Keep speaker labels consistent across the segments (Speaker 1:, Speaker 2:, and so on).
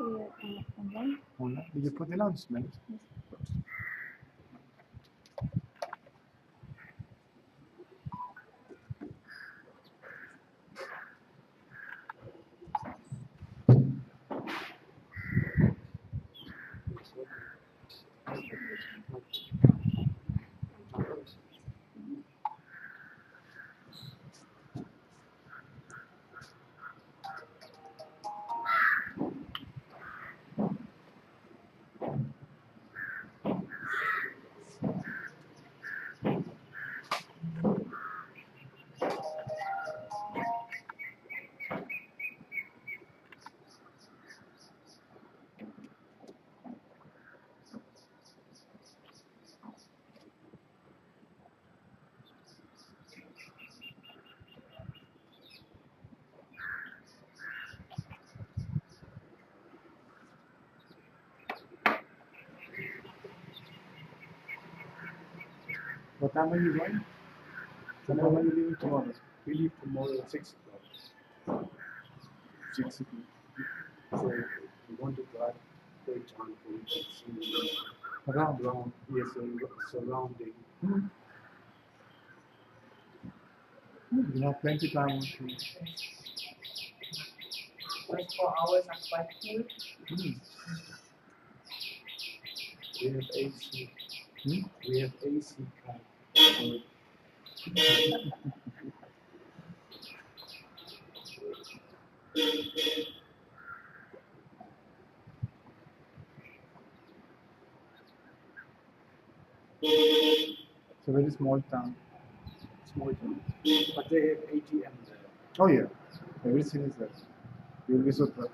Speaker 1: online.
Speaker 2: Online? Did you put the announcement?
Speaker 1: Yes.
Speaker 2: What time are you going? Tomorrow, when are you leaving tomorrow?
Speaker 3: We leave tomorrow at 6 o'clock.
Speaker 2: 6 o'clock.
Speaker 3: So we want to drive very time for we can see
Speaker 2: Around.
Speaker 3: yes, surrounding.
Speaker 2: You have plenty of time.
Speaker 4: Like 4 hours and 5 minutes.
Speaker 3: We have AC. We have AC car.
Speaker 2: It's a very small town.
Speaker 3: Small town. But they have ATM there.
Speaker 2: Oh yeah, everything is there. You'll be surprised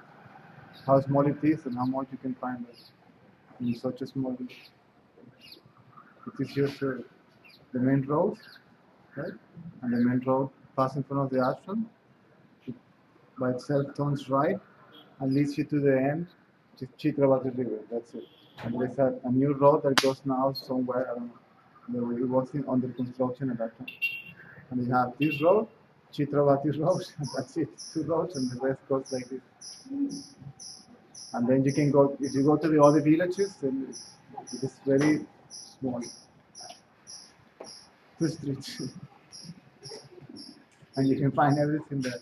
Speaker 2: how small it is and how much you can find in such a small. It is just the main road, right? And the main road passes in front of the ashram. It by itself turns right and leads you to the end, to Chitravati River. That's it. And there's a new road that goes now somewhere, I don't know. It was under construction at that time. And you have this road, Chitravati Road, and that's it. 2 roads, and the rest goes like this. And then you can go, if you go to the other villages, then it is very small. 2 streets. And you can find everything there.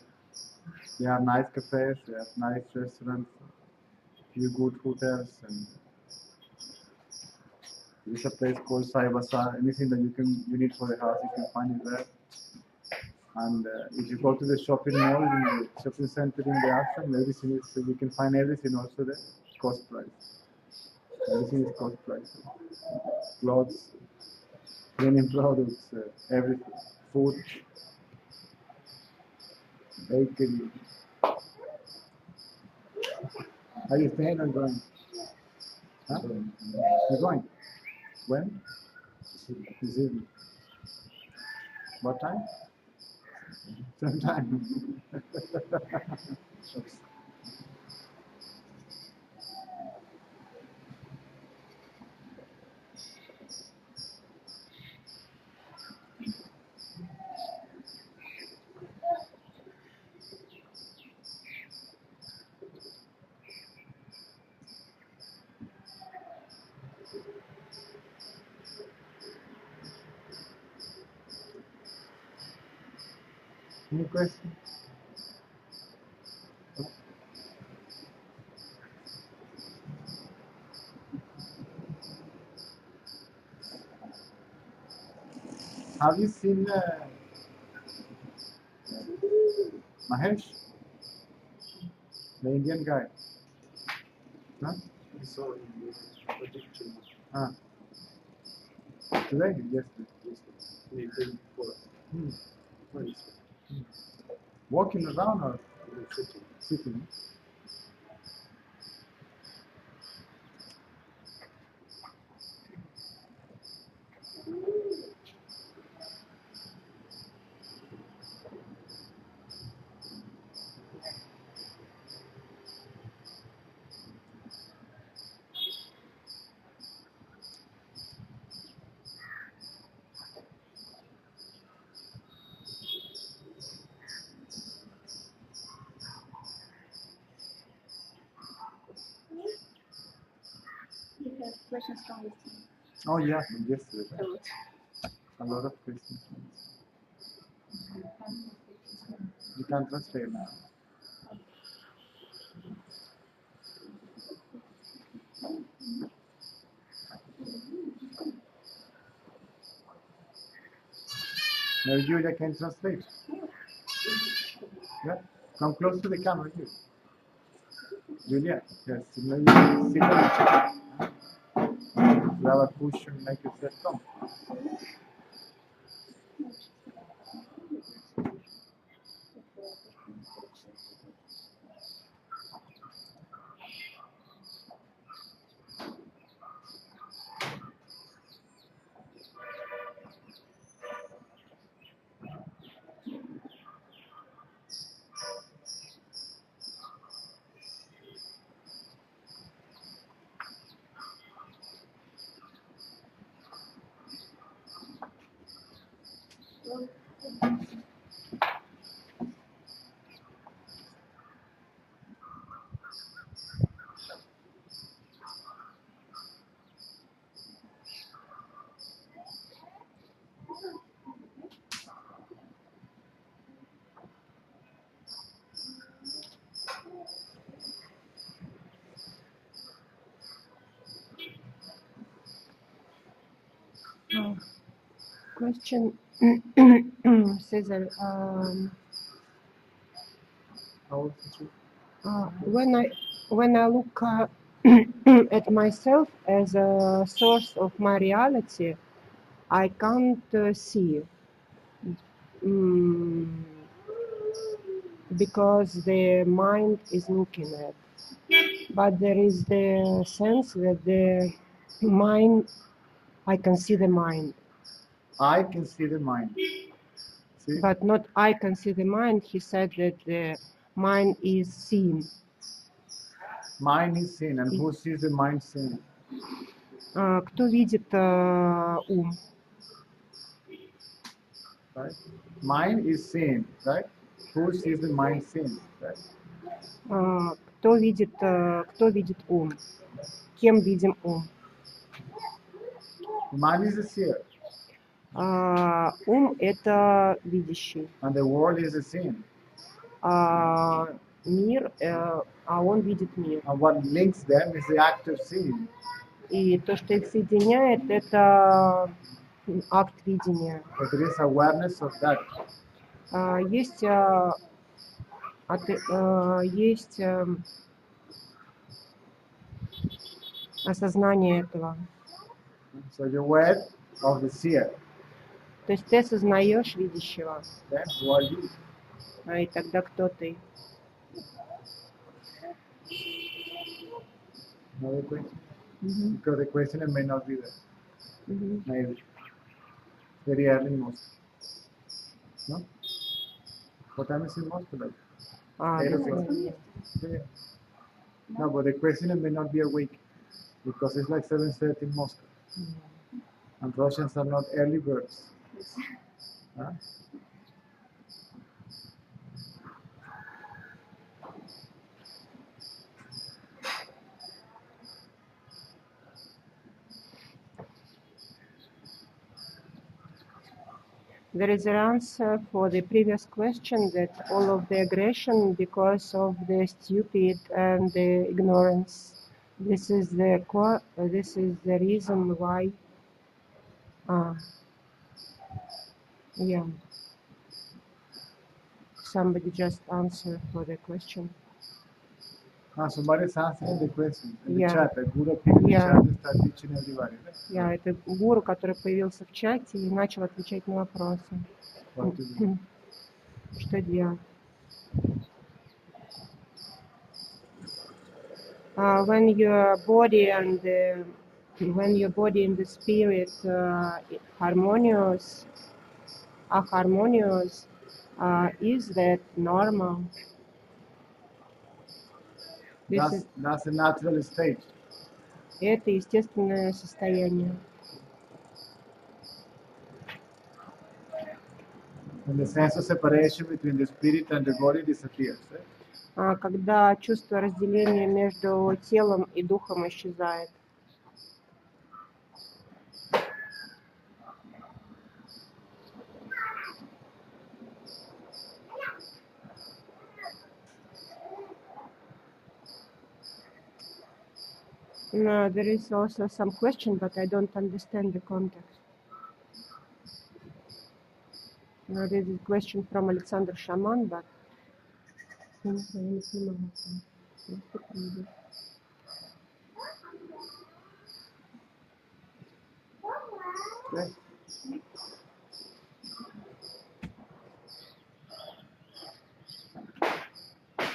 Speaker 2: You have nice cafes, you have nice restaurants, few good hotels, and there's a place called Sai Bazaar. Anything that you need for the house, you can find it there. And if you go to the shopping mall, in the shopping center in the ashram, everything is, you can find everything also there, cost price. Everything is cost price. Clothes, cleaning products, everything, food, bakery. Are you staying or going? Huh? You're going? When? This evening. What time? Sometime. Any questions? Have you seen Mahesh? The Indian guy? Huh?
Speaker 3: We saw in the projection
Speaker 2: Ah. Today? Yesterday.
Speaker 3: they did for friends
Speaker 2: Walking around or
Speaker 3: in the city.
Speaker 2: sitting?
Speaker 4: questions from the team.
Speaker 2: Oh yeah, from yesterday.
Speaker 4: So,
Speaker 2: A lot of questions. You can translate now. Now Julia can translate. Yeah, come close to the camera, you. Julia, yes, maybe sit on the chair. You have a cushion, make yourself comfortable.
Speaker 1: Question says
Speaker 2: How was it?
Speaker 1: when I look at myself as a source of my reality, I can't see because the mind is looking at. But there is the sense that the mind, I can see the mind.
Speaker 2: I can see the mind. See?
Speaker 1: But not I can see the mind. He said that the mind is seen.
Speaker 2: Mind is seen, and who sees the mind seen?
Speaker 1: Кто видит ум?
Speaker 2: Right? Mind is seen, right? Who sees the mind seen? Right?
Speaker 1: Кто видит ум? Кем видим ум?
Speaker 2: The mind is a seer,
Speaker 1: Ум это видящий.
Speaker 2: and the world is a seen.
Speaker 1: Мир, он видит мир.
Speaker 2: And what links them is the act of seeing.
Speaker 1: И то, что их соединяет, это акт видения.
Speaker 2: But there is awareness of that.
Speaker 1: Есть осознание этого.
Speaker 2: So you're aware of the seer.
Speaker 1: То есть ты осознаешь видящего.
Speaker 2: Then who are you?
Speaker 1: И тогда кто ты?
Speaker 2: Another question? Because the question may not be there. Maybe. Very early in Moscow. No? What time is in Moscow? Like? 8 o'clock. Yeah. No, but the question may not be awake because it's like 7:30 in Moscow. And Russians are not early birds. Huh?
Speaker 1: There is an answer for the previous question that all of the aggression because of the stupid and the ignorance. This is the reason why. Yeah. Somebody just answered for the question.
Speaker 2: Somebody's answering the question in the
Speaker 1: Yeah.
Speaker 2: chat. The Guru appeared in the
Speaker 1: Yeah.
Speaker 2: chat and started teaching everybody. Right?
Speaker 1: Yeah, это гуру, который появился в чате и начал отвечать на вопросы.
Speaker 2: What to do?
Speaker 1: Что делать? When your body and the spirit harmonious, is that normal?
Speaker 2: That's a natural state.
Speaker 1: Это естественное состояние.
Speaker 2: When the sense of separation between the spirit and the body disappears. Right?
Speaker 1: Когда чувство разделения между телом и духом исчезает. No, there is also some question, but I don't understand the context. No, there is a question from Alexander Shaman, but
Speaker 2: Okay.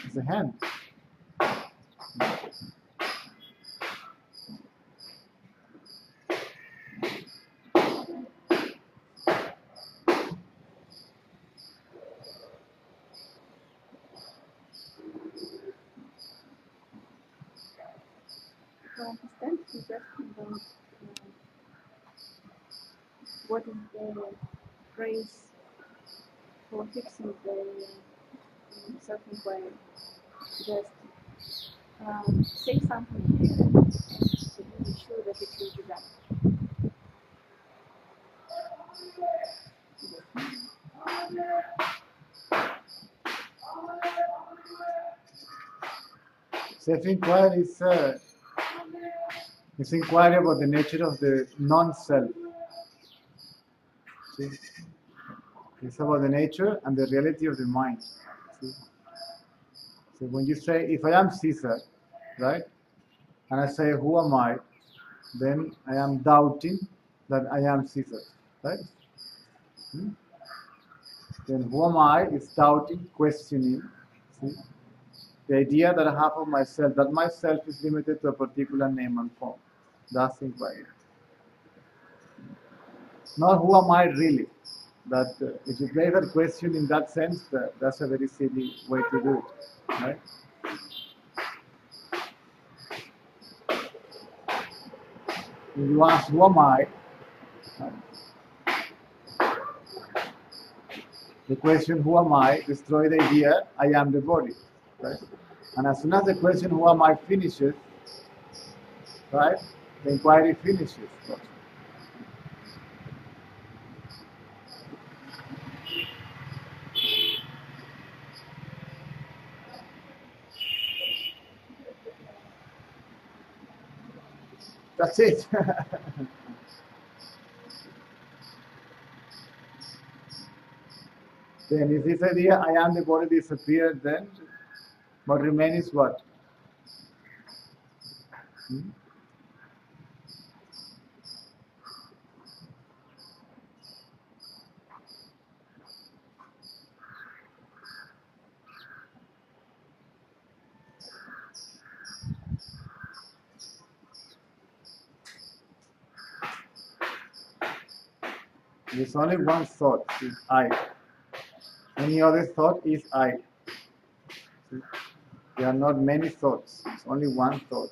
Speaker 2: It's a hand.
Speaker 5: To understand, he's asking about what is the phrase for fixing the self-inquiry. Just say something here and be sure that it will be done.
Speaker 2: Self-inquiry is inquiry about the nature of the non-self. See? It's about the nature and the reality of the mind. See? So when you say, if I am Caesar, right, and I say, who am I? Then I am doubting that I am Caesar, right? Then who am I is doubting, questioning. See? The idea that I have of myself, that myself is limited to a particular name and form. That's inquiry. Not who am I really. That if you play that question in that sense, that's a very silly way to do it, right? When you ask who am I, the question who am I destroys the idea I am the body, right? And as soon as the question who am I finishes, right, the inquiry finishes. That's it. Then if this idea I am the body disappears, then what remains is what? There's only one thought, is I. Any other thought is I. There are not many thoughts, it's only one thought.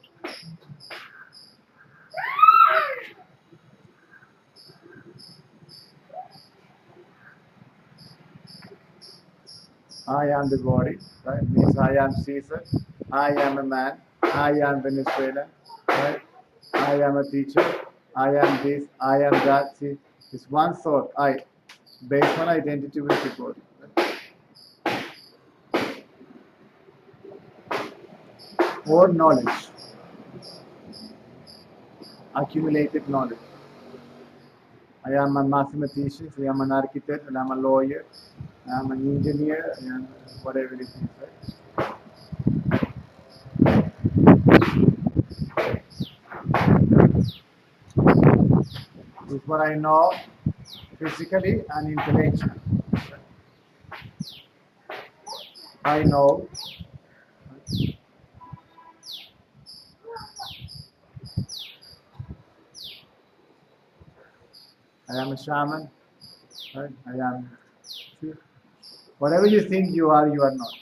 Speaker 2: I am the body, right? Means I am Caesar, I am a man, I am Venezuela, right? I am a teacher, I am this, I am that. See, it's one thought, I, based on identity with the body. Right? Or knowledge, accumulated knowledge. I am a mathematician, I am an architect, I am a lawyer, I am an engineer, I am whatever it is, right? This is what I know physically and intellectually. I know. I am a shaman. Right? I am. See? Whatever you think you are not.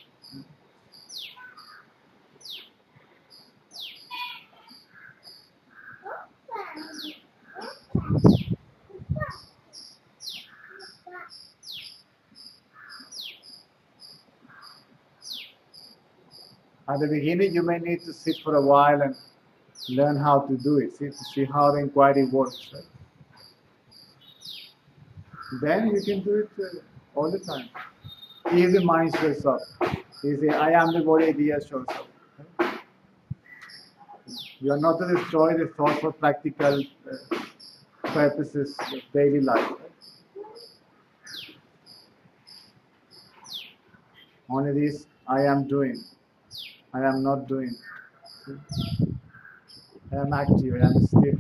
Speaker 2: At the beginning, you may need to sit for a while and learn how to do it, to see how the inquiry works. Right? Then you can do it all the time. If the mind shows up, if the I am the body idea shows up. Right? You are not to destroy the thought for practical purposes of daily life. Only this I am doing, I am not doing. See? I am active, I am still.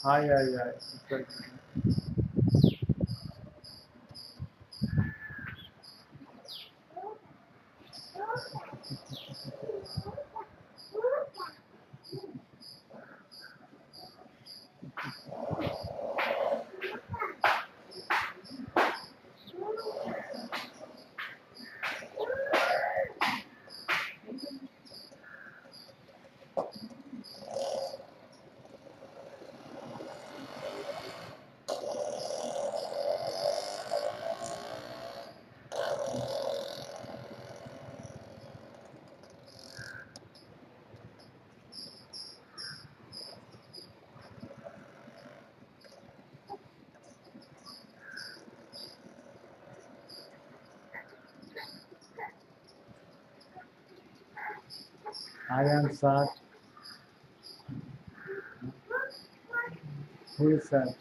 Speaker 2: Hi. Exactly. I am sad. Who is sad?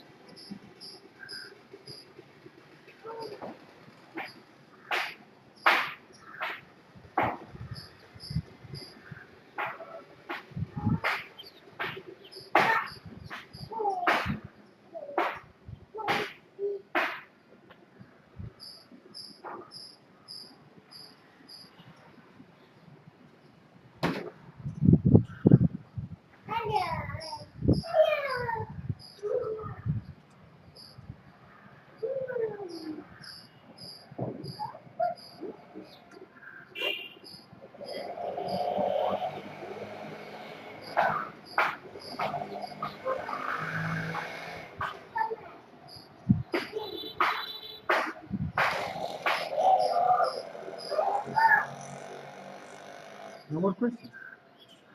Speaker 2: No more questions.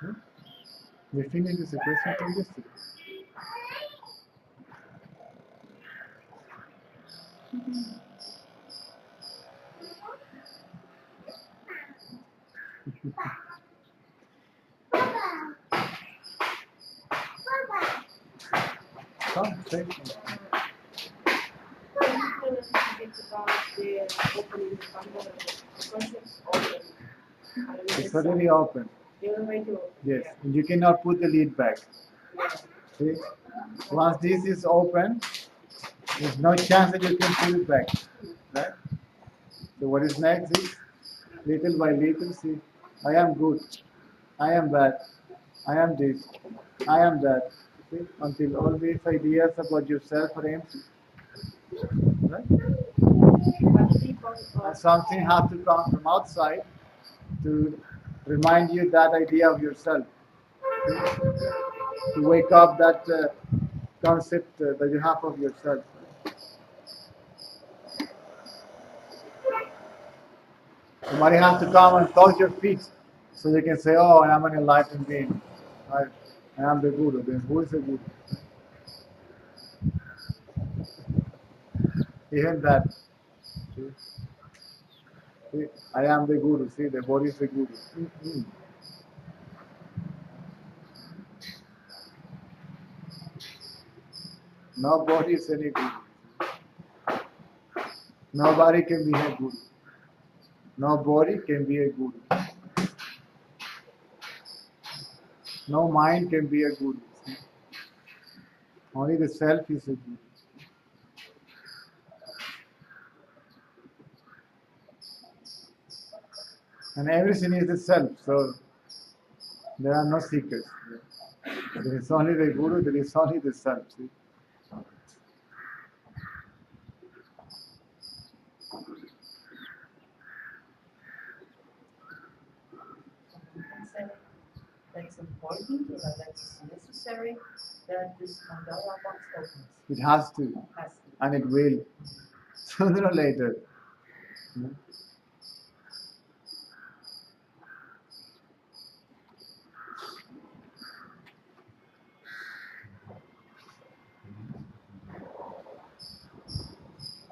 Speaker 2: Huh? We finished this question from yesterday. Come, say it.
Speaker 4: Can you tell us a bit about the opening the concepts open?
Speaker 2: It's already open.
Speaker 4: You're already open.
Speaker 2: Yes, and you cannot put the lid back. See? Once this is open, there's no chance that you can put it back. Right? So what is next is little by little, see, I am good, I am bad, I am this, I am that. See? Until all these ideas about yourself are empty. Right?
Speaker 4: But people
Speaker 2: And something has to come from outside to remind you that idea of yourself. To wake up that concept that you have of yourself. Somebody has to come and touch your feet so you can say, oh, I am an enlightened being. I am the Guru. Then who is the Guru? Even that. See? See? I am the Guru. See, the body is the Guru. Mm-mm. Nobody is any Guru. Nobody can be a Guru. Nobody can be a Guru. No mind can be a Guru. See? Only the self is a Guru. And everything is the self, so there are no seekers. There is only the Guru, there is only the self. See?
Speaker 4: can say that's important or that's necessary that this mandala box opens.
Speaker 2: It has to,
Speaker 4: Has to.
Speaker 2: and it will, sooner or later.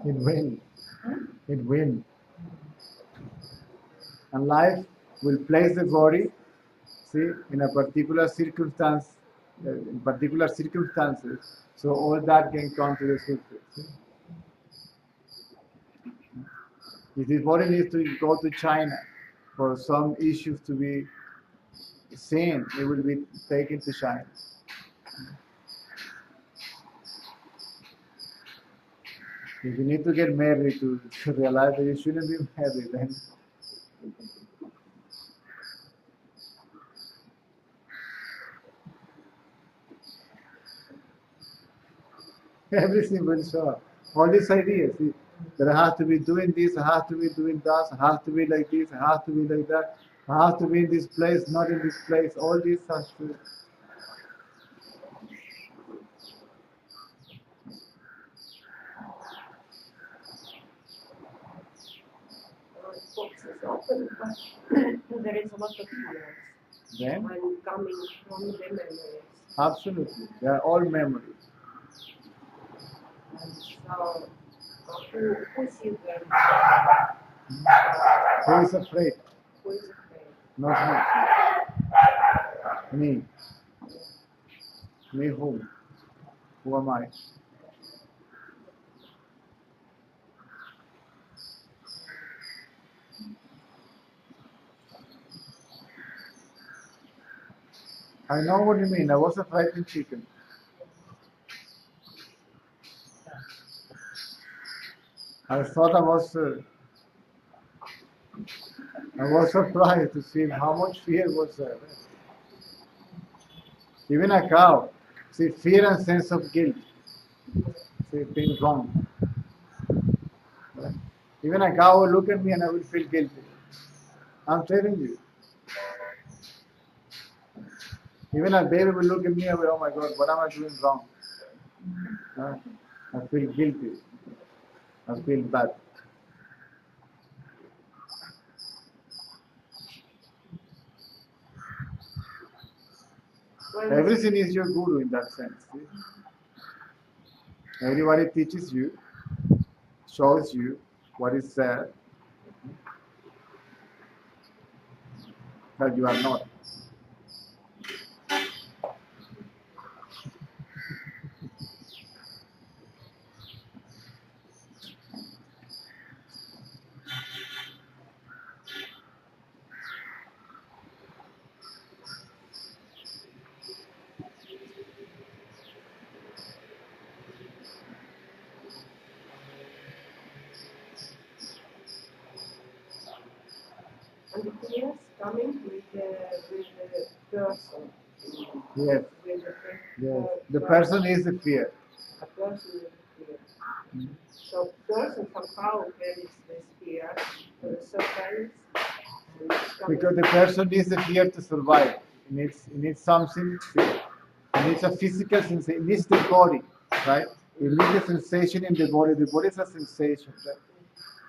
Speaker 2: It will. It will. And life will place the body, see, in a particular circumstance, in particular circumstances, so all that can come to the surface. See? If this body needs to go to China for some issues to be seen, it will be taken to China. If you need to get married to realize that you shouldn't be married, then everything will show up. All these ideas, see, that I have to be doing this, I have to be doing that, I have to be like this, I have to be like that, I have to be in this place, not in this place, all these has to.
Speaker 1: Box is open, but there is a lot of fears
Speaker 2: Then,
Speaker 1: when coming from the memories.
Speaker 2: absolutely, they are all memories.
Speaker 1: And so, who sees them?
Speaker 2: Who is afraid?
Speaker 1: Who is afraid?
Speaker 2: Not me. Me whom? Who am I? I know what you mean. I was a frightened chicken. I thought I was surprised to see how much fear was there. Even a cow, see, fear and sense of guilt, see, being wrong. Right? Even a cow will look at me and I will feel guilty. I'm telling you. Even a baby will look at me and will, oh my God, what am I doing wrong? Right? I feel guilty. I feel bad.
Speaker 1: When
Speaker 2: Everything is your guru in that sense. See? Everybody teaches you, shows you what is there that you are not.
Speaker 1: and the fears coming with the person.
Speaker 2: Yes,
Speaker 1: With
Speaker 2: yes. The person is the fear.
Speaker 1: a person with fear. So person somehow carries this fear to the surface and it's coming.
Speaker 2: Because the person needs the fear to survive. It needs something. It needs a physical sensation. It needs the body, right? It needs the sensation in the body. The body is a sensation, right?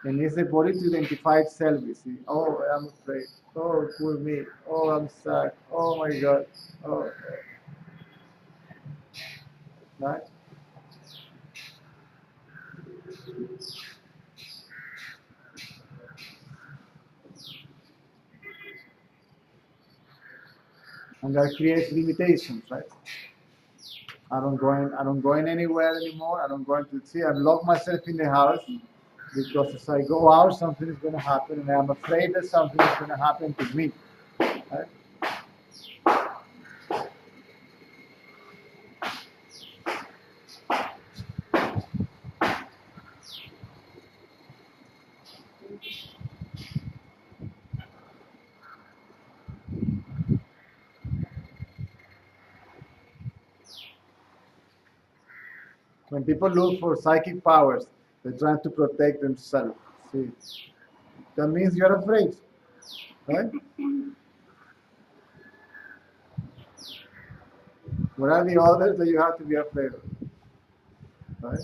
Speaker 2: It needs the body to identify itself. You see, oh, I'm afraid. Oh, poor me. Oh, I'm sad. Oh my God. Oh, right? And that creates limitations, right? I don't going anywhere anymore. I don't going to see. I've locked myself in the house because if I go out, something is going to happen, and I'm afraid that something is going to happen to me. Right? When people look for psychic powers, they're trying to protect themselves. See, that means you're afraid, right? What are the others that you have to be afraid of, right?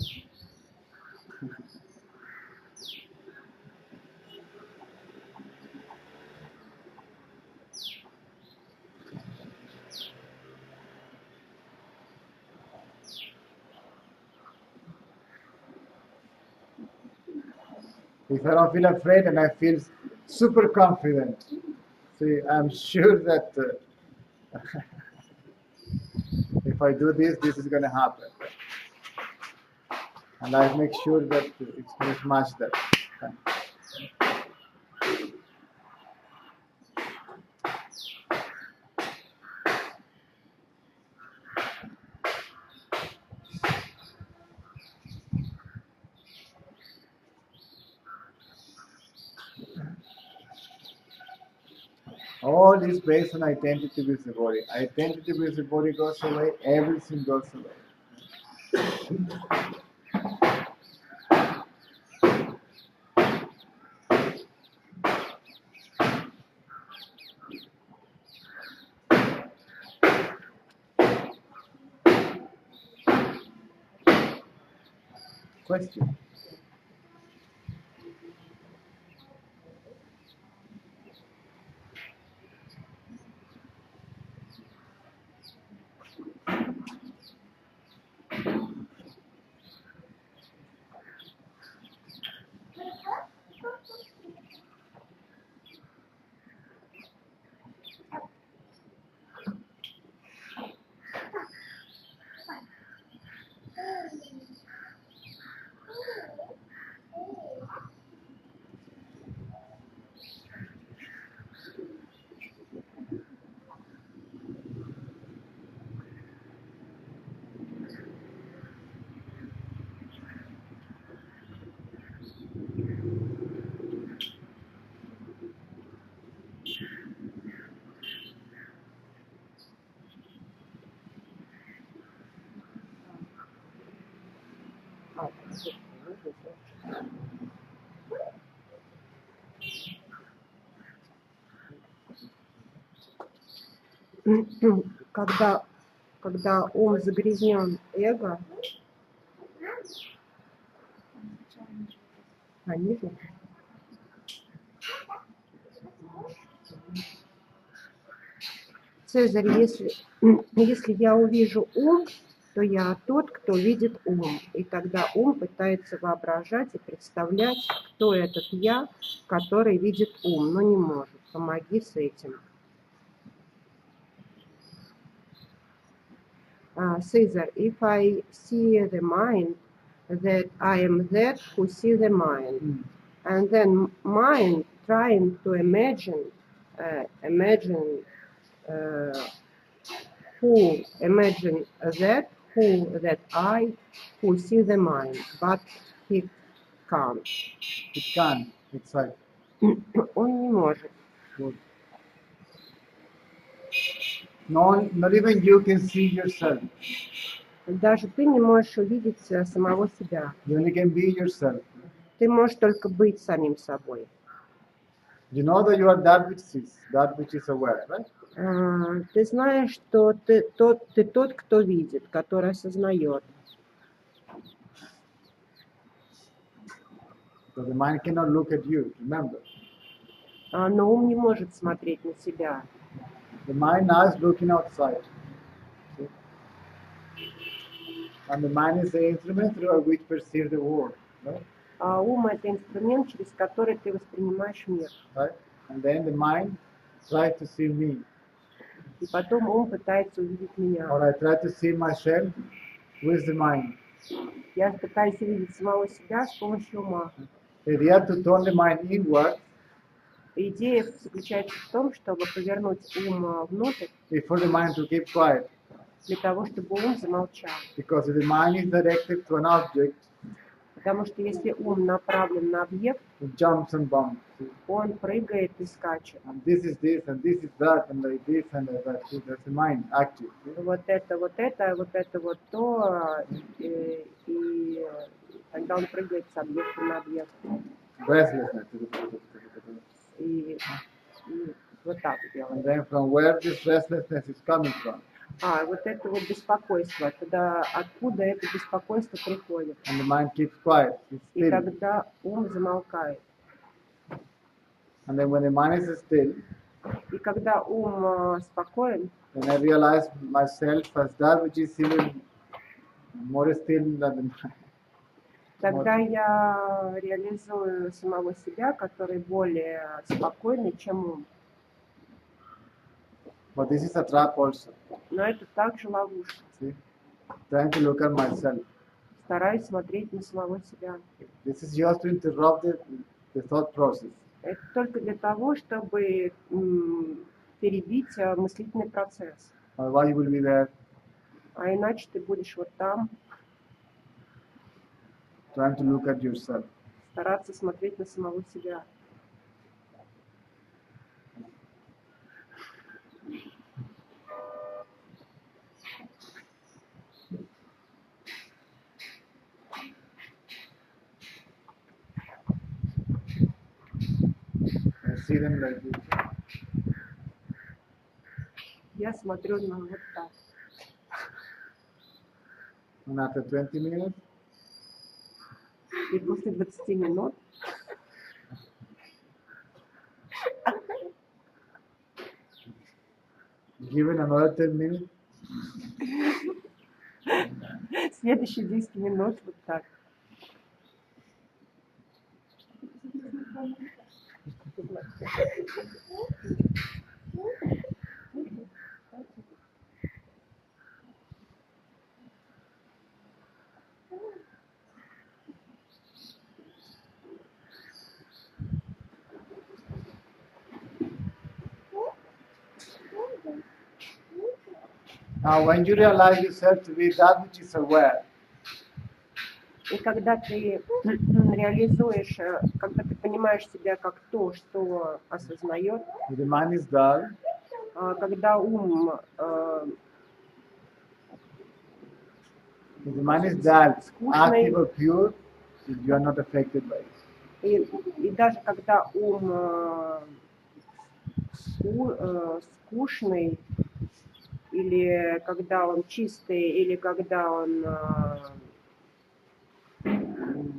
Speaker 2: If I don't feel afraid and I feel super confident, See, I'm sure that if I do this, this is going to happen. And I make sure that it's going to match that. All is based on identity with the body. Identity with the body goes away, everything goes away. Question?
Speaker 1: Когда ум загрязнен эго, ниже. Цезарь, если я увижу ум, то я тот, кто видит ум. И тогда ум пытается воображать и представлять, кто этот я, который видит ум, но не может. Помоги с этим. Caesar, if I see the mind, that I am that who see the mind, and then mind trying to imagine that I who see the mind, but he can't.
Speaker 2: It can. It's like.
Speaker 1: Он не может.
Speaker 2: Good. No, not even you can see yourself.
Speaker 1: Даже ты не можешь увидеть самого себя.
Speaker 2: You only can be yourself.
Speaker 1: Ты можешь только быть самим собой.
Speaker 2: You know that you are that which is aware, right?
Speaker 1: Ты знаешь, что ты тот, кто видит, который осознает.
Speaker 2: So the mind cannot look at you, remember.
Speaker 1: Но ум не может смотреть на себя.
Speaker 2: The mind now is looking outside. See? And the mind is the instrument through which perceive the world, right?
Speaker 1: Ум — это инструмент, через который ты воспринимаешь мир.
Speaker 2: Right? And then the mind tries to see me.
Speaker 1: И потом ум пытается увидеть меня.
Speaker 2: Or I try to see myself with the mind.
Speaker 1: Я пытаюсь увидеть самого себя с помощью ума.
Speaker 2: The idea to turn the mind inward.
Speaker 1: Идея заключается в том, чтобы повернуть ум внутрь,
Speaker 2: For the mind to keep quiet.
Speaker 1: Для того, чтобы ум замолчал.
Speaker 2: Because if the mind is directed to an object,
Speaker 1: потому что если ум направлен на объект,
Speaker 2: it jumps and bumps.
Speaker 1: Он прыгает и скачет.
Speaker 2: And this is this, and this is that, and like this, and like that. So that's the mind active.
Speaker 1: Вот это вот то, и тогда он прыгает с объекта на объект.
Speaker 2: Restlessness.
Speaker 1: И вот так делает.
Speaker 2: And then from where this restlessness is coming from?
Speaker 1: Вот это вот беспокойство, тогда откуда это беспокойство приходит?
Speaker 2: And the mind keeps quiet. It's
Speaker 1: И
Speaker 2: still.
Speaker 1: тогда ум замолкает.
Speaker 2: And then when the mind is still,
Speaker 1: и когда ум спокоен,
Speaker 2: then I realize myself as that which is even more still than the mind.
Speaker 1: Тогда я реализую самого себя, который более спокойный, чем ум.
Speaker 2: But this is a trap also.
Speaker 1: Но это также ловушка.
Speaker 2: See? Trying to look at myself.
Speaker 1: Стараюсь смотреть на самого себя.
Speaker 2: This is just to interrupt the thought process.
Speaker 1: Это только для того, чтобы перебить мыслительный процесс.
Speaker 2: Otherwise you will be there
Speaker 1: А иначе ты будешь вот там
Speaker 2: trying to look at yourself.
Speaker 1: стараться смотреть на самого себя.
Speaker 2: And see them like this.
Speaker 1: Я смотрю на вот так.
Speaker 2: And after 20 minutes,
Speaker 1: И после 20 минут
Speaker 2: give it another 10 minutes,
Speaker 1: следующие 10 минут вот так.
Speaker 2: now when you realize yourself to be that which is aware,
Speaker 1: И когда ты реализуешь, когда ты понимаешь себя как то, что осознает,
Speaker 2: the mind is dull,
Speaker 1: когда ум
Speaker 2: if the mind is dull, active or pure, you are not affected by it.
Speaker 1: и даже когда ум скучный, или когда он чистый, или когда он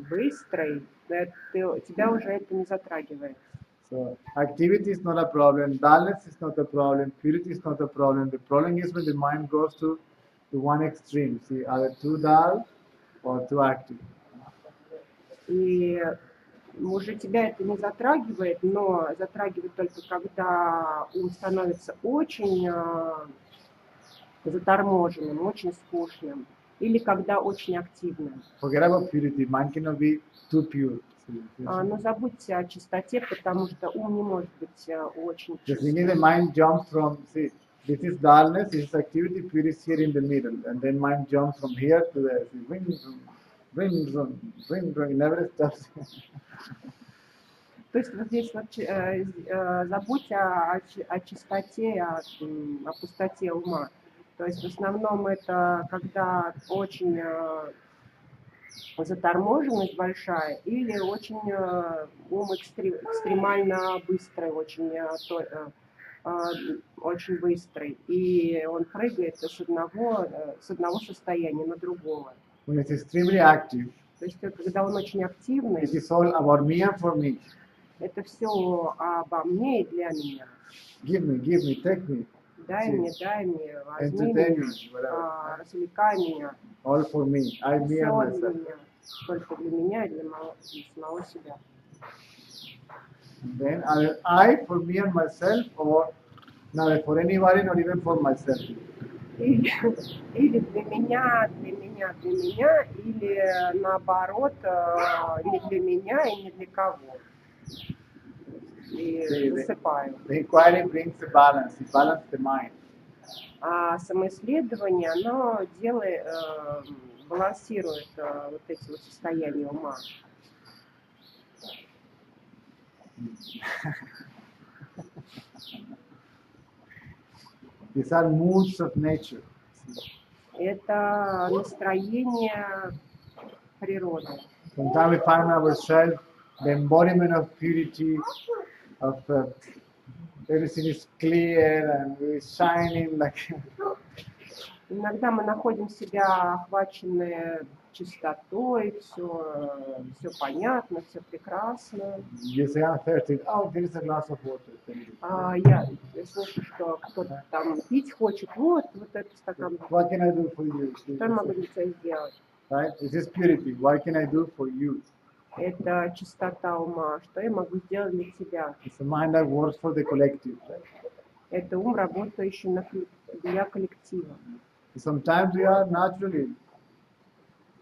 Speaker 1: быстрый, тебя уже это не затрагивает.
Speaker 2: So activity is not a problem, dullness is not a problem, purity is not a problem. The problem is when the mind goes to one extreme, see, either too dull or too active.
Speaker 1: И уже тебя это не затрагивает, но затрагивает только когда ум становится очень заторможенным, очень скучным, или когда очень активным.
Speaker 2: Forget about purity, mind cannot be too pure.
Speaker 1: Но забудьте о чистоте, потому что ум не может быть очень
Speaker 2: The thing is,
Speaker 1: чистым.
Speaker 2: the mind jumps from, see, this is dullness, this is activity, purity is here in the middle, and then mind jumps from here to there. See, ring, never stops.
Speaker 1: То есть вот здесь вот забудь о чистоте, о пустоте ума. То есть в основном это когда очень заторможенность большая или очень ум экстремально быстрый, очень быстрый. И он прыгает с одного состояния на другое.
Speaker 2: When it's extremely active,
Speaker 1: То есть когда он очень активный,
Speaker 2: it is all about me and for me.
Speaker 1: это все обо мне и для меня.
Speaker 2: Give me, take me.
Speaker 1: Дай мне, возьми
Speaker 2: Entertain
Speaker 1: меня,
Speaker 2: me, whatever.
Speaker 1: развлекай меня.
Speaker 2: All for me, I, me
Speaker 1: Все
Speaker 2: and
Speaker 1: для
Speaker 2: myself.
Speaker 1: меня, только для меня и для самого себя.
Speaker 2: And then either I for me and myself, or neither for anybody, not even for myself.
Speaker 1: Или для меня, или наоборот, не для меня и не для кого. И засыпаю.
Speaker 2: The inquiry brings the balance, it balances the mind.
Speaker 1: А самоисследование, оно балансирует вот эти вот состояния ума.
Speaker 2: These are moods of nature.
Speaker 1: Это настроение природы.
Speaker 2: Sometimes we find ourselves the embodiment of purity, of everything is clear and we're shining like.
Speaker 1: Иногда мы находим себя охваченные чистотой, все понятно, все прекрасно.
Speaker 2: You say I'm thirsty. Oh, there is a glass of water.
Speaker 1: Я слышу, что кто-то там пить хочет. Вот этот стакан.
Speaker 2: What can I do for you?
Speaker 1: Что я могу для тебя сделать?
Speaker 2: Right? This is purity. What can I do for you?
Speaker 1: Это чистота ума. Что я могу сделать для тебя?
Speaker 2: It's a mind that works for the collective. Right?
Speaker 1: Это ум, работающий для коллектива.
Speaker 2: Sometimes we are naturally.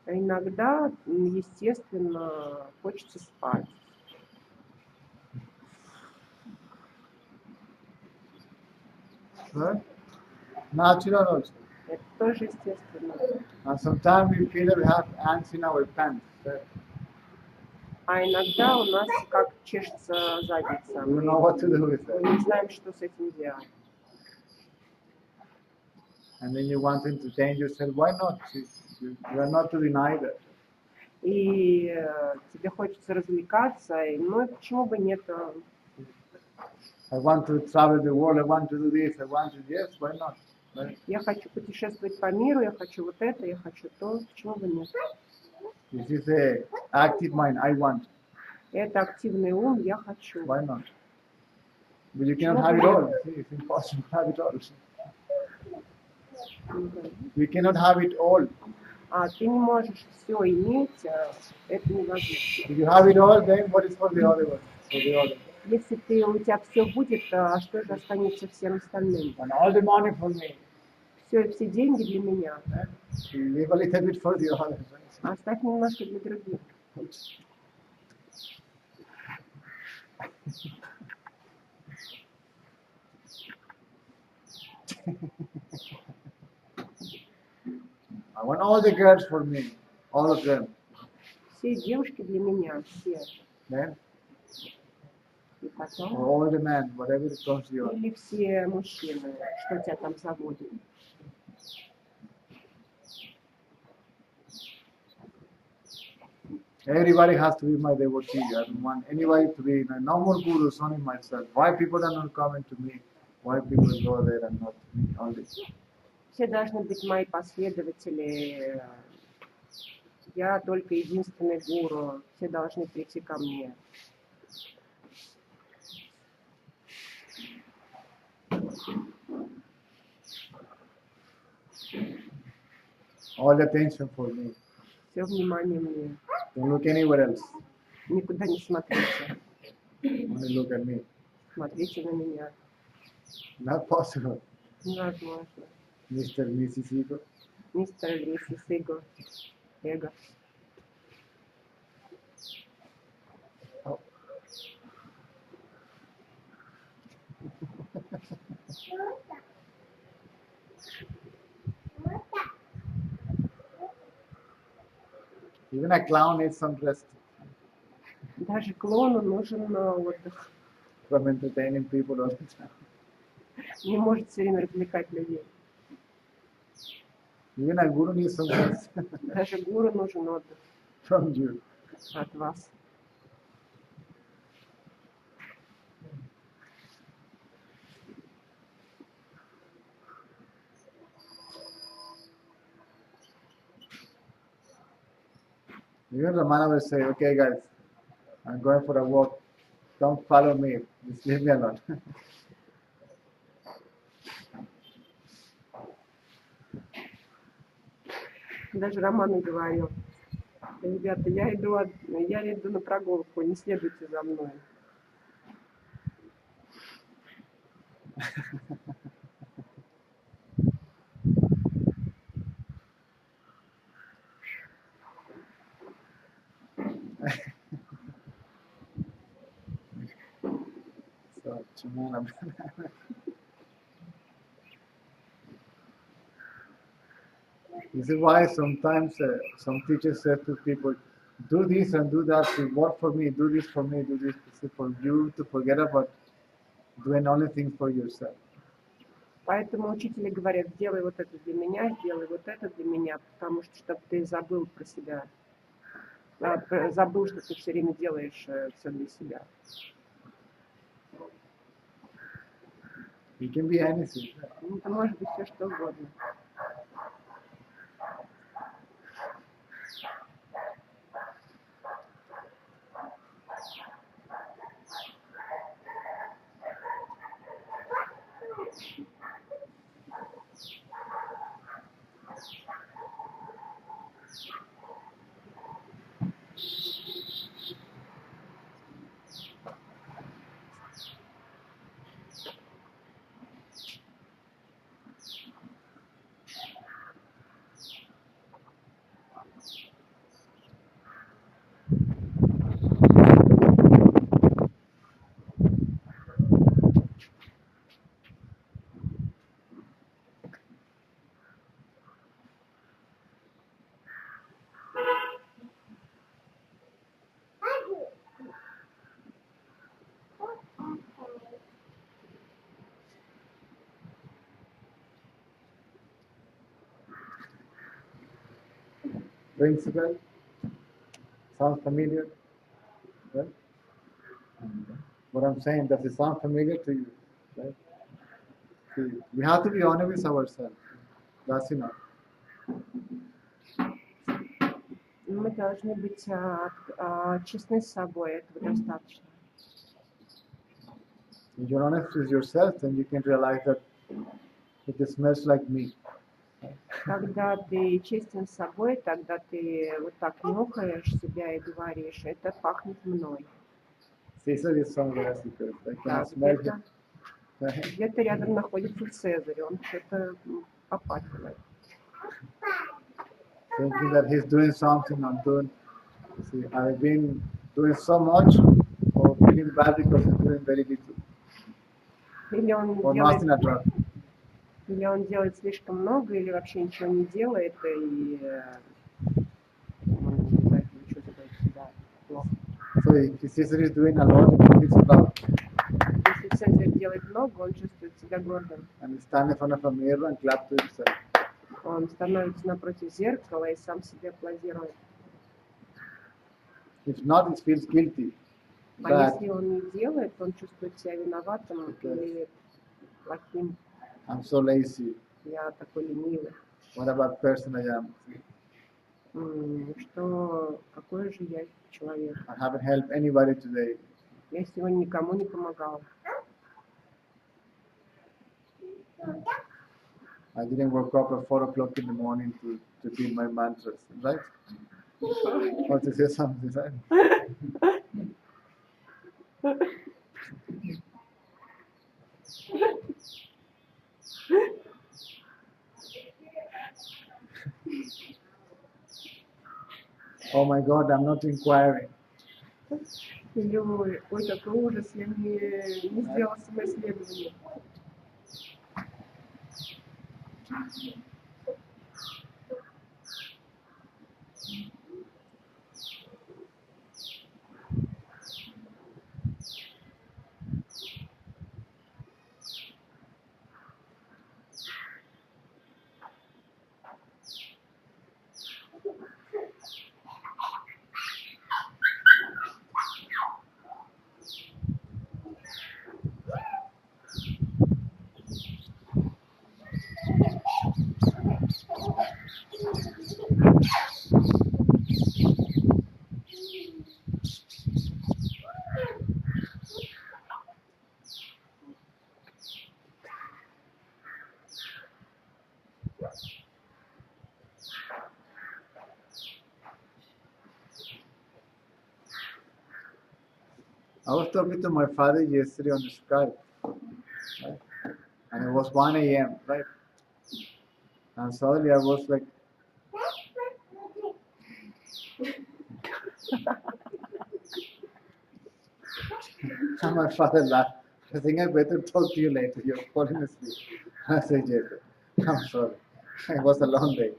Speaker 1: А иногда, естественно, хочется спать.
Speaker 2: Right? Natural also.
Speaker 1: Это тоже естественно.
Speaker 2: And sometimes we feel that we have ants in our pants. Right?
Speaker 1: А иногда у нас как чешется задница.
Speaker 2: We don't know what to do with
Speaker 1: Мы
Speaker 2: it.
Speaker 1: не знаем, что с этим делать.
Speaker 2: And then you want to entertain yourself. Why not? You are not to deny that.
Speaker 1: И тебе хочется развлекаться, ну и почему бы нет?
Speaker 2: I want to travel the world. I want to do this. I want to. Yes, why not? Right?
Speaker 1: Я хочу путешествовать по миру, я хочу вот это, я хочу то, почему бы нет?
Speaker 2: This is a active mind. I want.
Speaker 1: Это активный ум, я хочу.
Speaker 2: Why not? But you cannot have it all. See, it's impossible to have it all. We cannot have it all.
Speaker 1: А ты не можешь все иметь, это невозможно.
Speaker 2: If you have it all, then what is for the other one? For the other.
Speaker 1: Если у тебя все будет, а что же останется всем остальным?
Speaker 2: And all the money for me.
Speaker 1: Все деньги для меня.
Speaker 2: Leave a little bit for the other.
Speaker 1: А оставь немножко для других.
Speaker 2: I want all the girls for me, all of them.
Speaker 1: Все девушки для меня, все.
Speaker 2: Then,
Speaker 1: И
Speaker 2: or
Speaker 1: потом,
Speaker 2: all the men, whatever it comes to you.
Speaker 1: или все мужчины, что тебя там заводит.
Speaker 2: Everybody has to be my devotee. I don't want anybody to be no more gurus, only myself. Why people are not coming to me? Why people go there and not me? All this.
Speaker 1: Все должны быть мои последователи. Я только единственный гуру. Все должны прийти ко мне.
Speaker 2: All attention for me.
Speaker 1: Все внимание мне.
Speaker 2: Don't look anywhere else.
Speaker 1: Никуда не смотрите.
Speaker 2: Only look at me.
Speaker 1: Смотрите на меня.
Speaker 2: Not possible.
Speaker 1: Невозможно.
Speaker 2: Mr. Mrs. Ego.
Speaker 1: Мистер или миссис Эго. Эго.
Speaker 2: Even a clown needs some rest
Speaker 1: Даже клоуну нужен отдых.
Speaker 2: from entertaining people all the time.
Speaker 1: Не может все время развлекать людей.
Speaker 2: Even a guru needs some rest
Speaker 1: Даже гуру нужен отдых
Speaker 2: from you.
Speaker 1: от вас.
Speaker 2: Even Ramana will say, okay guys, I'm going for a walk. Don't follow me. Just leave me alone.
Speaker 1: Даже Роман говорил: ребята, я иду на прогулку, не следуйте за мной.
Speaker 2: So, Ramana. This is why sometimes some teachers say to people, do this and do that, to work for me, do this for me, do this. This is for you to forget about doing only things for yourself.
Speaker 1: Поэтому учители говорят: сделай вот это для меня, сделай вот это для меня, потому что чтобы ты забыл про себя. Забыл, что ты все время делаешь все для себя.
Speaker 2: It can be anything.
Speaker 1: Это может быть все что угодно.
Speaker 2: principle. Sounds familiar? Right? And what I'm saying, does it sound familiar to you? Right? See, we have to be honest with ourselves. That's enough.
Speaker 1: Мы должны быть честны с собой, этого достаточно.
Speaker 2: If you're honest with yourself, then you can realize that it smells like me.
Speaker 1: Когда ты честен с собой, тогда ты вот так нюхаешь себя и говоришь, это пахнет мной.
Speaker 2: Caesar is somewhere because I can
Speaker 1: Да,
Speaker 2: smell
Speaker 1: где-то,
Speaker 2: him. Right?
Speaker 1: где-то рядом находится Цезарь, он что-то попахивает.
Speaker 2: Thinking that he's doing something, I'm doing. See, I've been doing so much or feeling bad because he's doing very little
Speaker 1: Или он
Speaker 2: or
Speaker 1: делает,
Speaker 2: nothing at all.
Speaker 1: или он делает слишком много, или вообще ничего не делает, и он из-за этого чувствует себя плохо.
Speaker 2: So if Caesar is doing a lot, he feels proud
Speaker 1: Если Цезарь делает много, он чувствует себя гордым.
Speaker 2: and he stands in front of a mirror and clap to himself.
Speaker 1: Он становится напротив зеркала и сам себе аплодирует.
Speaker 2: If not, he feels guilty.
Speaker 1: А
Speaker 2: Bad.
Speaker 1: если он не делает, он чувствует себя виноватым или плохим.
Speaker 2: I'm so lazy.
Speaker 1: Я такой ленивый.
Speaker 2: What about person I am?
Speaker 1: Что какой же я человек?
Speaker 2: I haven't helped anybody today.
Speaker 1: Я сегодня никому не помогал.
Speaker 2: I didn't wake up at 4 o'clock in the morning to repeat my mantras, right? Or to say something, right? Oh my God, I'm not inquiring.
Speaker 1: Или ой, какой ужас, я не сделал самоисследование.
Speaker 2: I was talking to my father yesterday on the Skype, right? And it was 1 a.m., right? And suddenly I was like, and my father laughed. I think I better talk to you later. You're falling asleep. I said, yes, I'm sorry. It was a long day.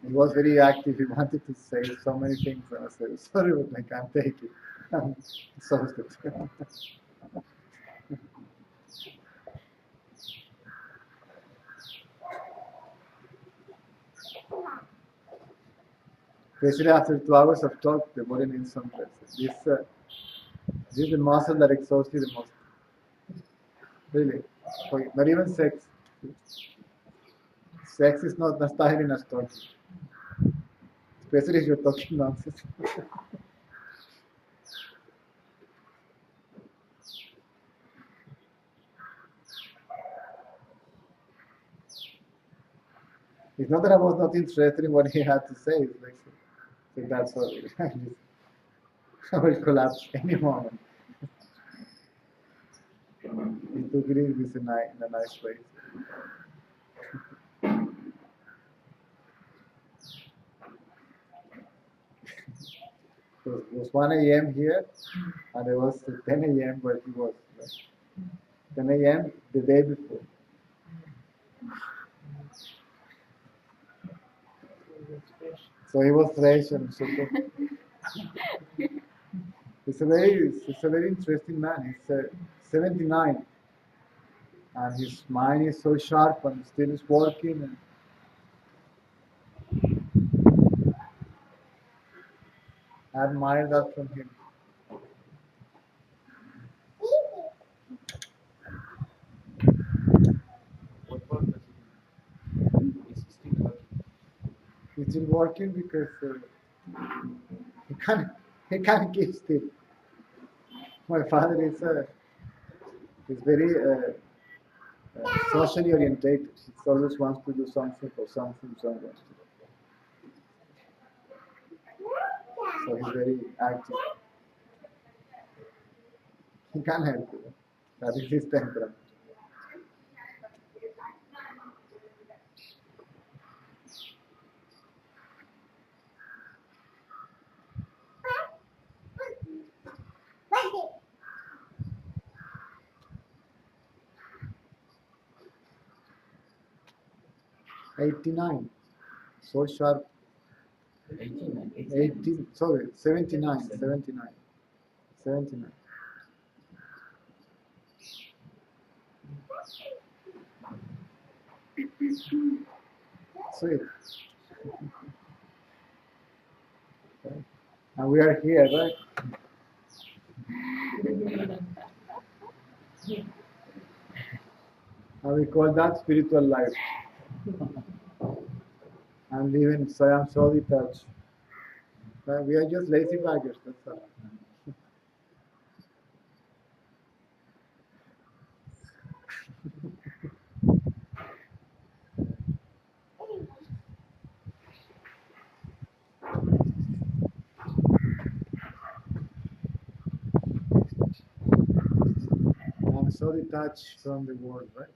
Speaker 2: He was very active. He wanted to say so many things. And I said, sorry, but I can't take it. I'm exhausted. Especially after 2 hours of talk, the body needs some rest. This is the muscle that exhausts you the most. Really. Okay, not even sex. Sex is not as tiring as talking. Especially if you're talking nonsense. It's not that I was not interested in what he had to say. It's like, so that's all. I will collapse any moment. He took it in a nice way. So it was 1 a.m. here, and it was 10 a.m. where he was. Right? 10 a.m. the day before. So he was fresh and super. It's a very interesting man. He's 79, and his mind is so sharp and still is working. And I admire that from him.
Speaker 3: What work does he do? Is he still working?
Speaker 2: He's still working because he can't he can't keep still. My father is very socially orientated. He always wants to do something for something, someone. So he's very active. He can't help it. That is his temperament. '89, so sharp.
Speaker 4: 18,
Speaker 2: 18, sorry, 79, 79, 79. Sweet. And we are here, right? And we call that spiritual life. I'm living, so I'm so detached. We are just lazy baggers, that's all. I'm so detached from the world, right?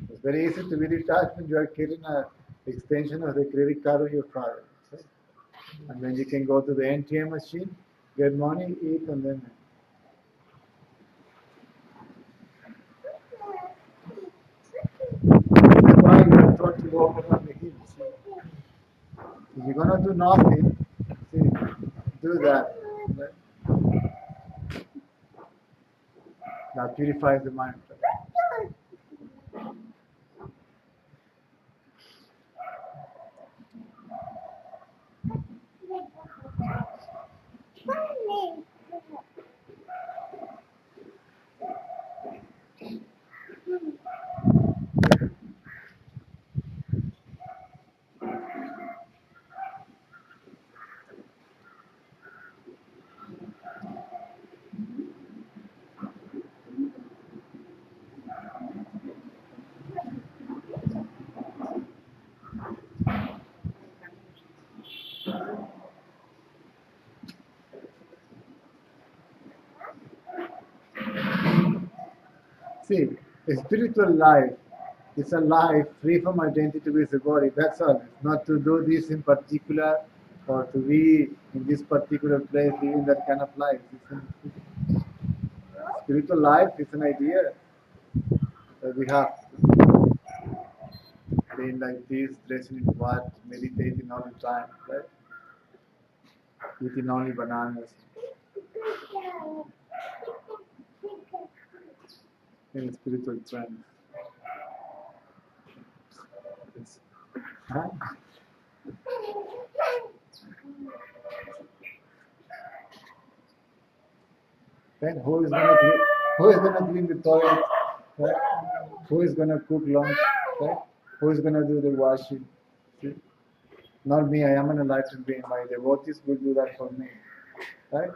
Speaker 2: It's very easy to be detached when you are carrying an extension of the credit card of your father. Right? And then you can go to the NTM machine, get money, eat, and then. That's why you are taught to walk around the hills. If you're gonna do nothing, see, do that. Right? That purifies the mind. See, a spiritual life is a life free from identity with the body. That's all. It's not to do this in particular or to be in this particular place living that kind of life. Spiritual life is an idea that we have. Being like this, dressing in white, meditating all the time, right? Eating only bananas in spiritual trance. Huh? Then who is gonna clean the toilet? Right? Who is gonna cook lunch? Right? Who is gonna do the washing? See? Not me. I am an enlightened being. My devotees will do that for me. Right?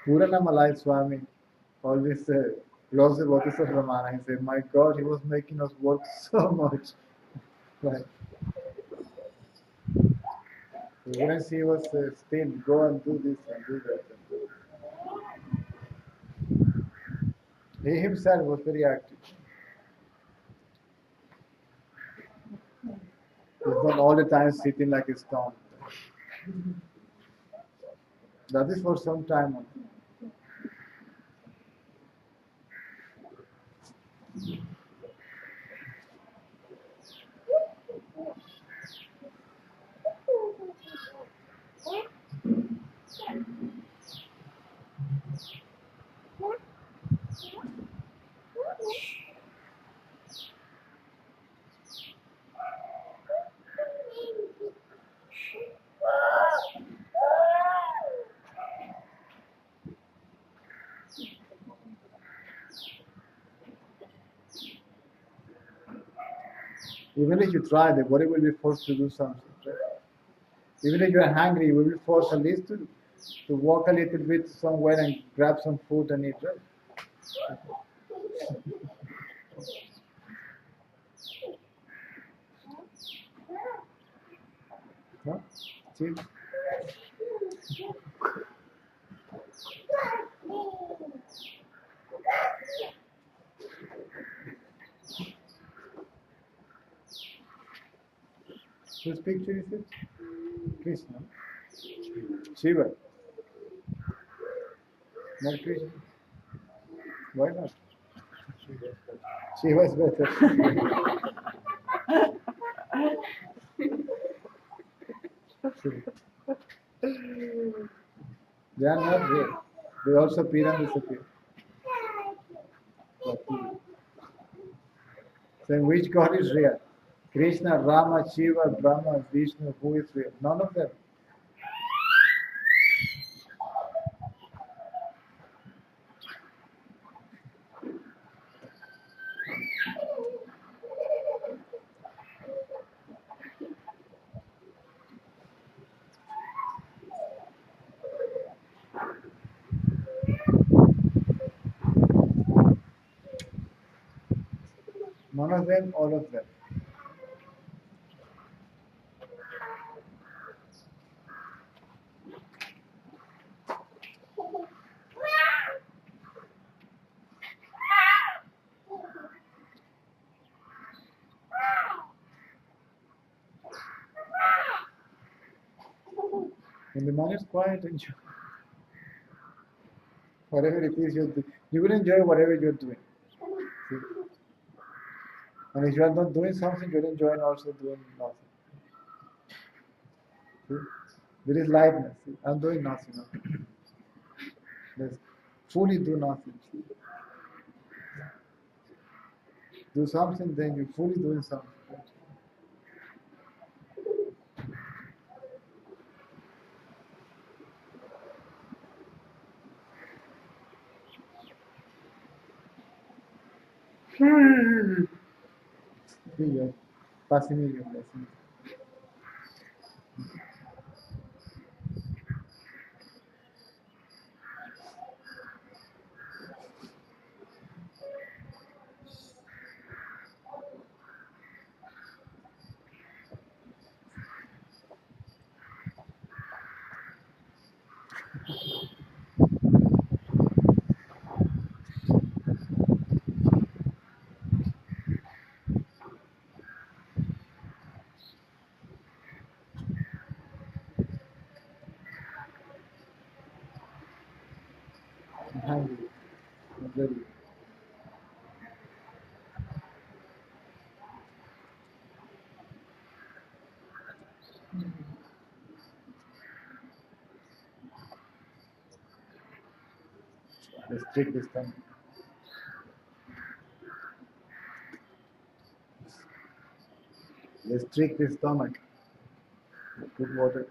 Speaker 2: Tiruvannamalai Swami always loves the devotees of Ramana. He said, "My God, he was making us work so much." Right? When he was still go and do this and do that. He himself was very active. He's not all the time sitting like a stone. That is for some time. Even if you try, the body will be forced to do something. Right? Even if you are hungry, you will be forced at least to walk a little bit somewhere and grab some food and eat. Right? No? See? Whose picture is it? Krishna. Shiva. Not Krishna. Why not? Shiva is better. They are not real. They also appear and disappear. Then which God is real? Krishna, Rama, Shiva, Brahma, Vishnu, who is real? None of them. None of them, all of them. When the mind is quiet, enjoy whatever it is you're doing. You will enjoy whatever you're doing. See? And if you are not doing something, you'll enjoy also doing nothing. See? There is lightness. See? I'm doing nothing. Let's fully do nothing. See? Do something, then you're fully doing something. See, you're passing me your blessing. I'm hungry. I'm ready. Let's take this time. Let's trick the stomach. Put water.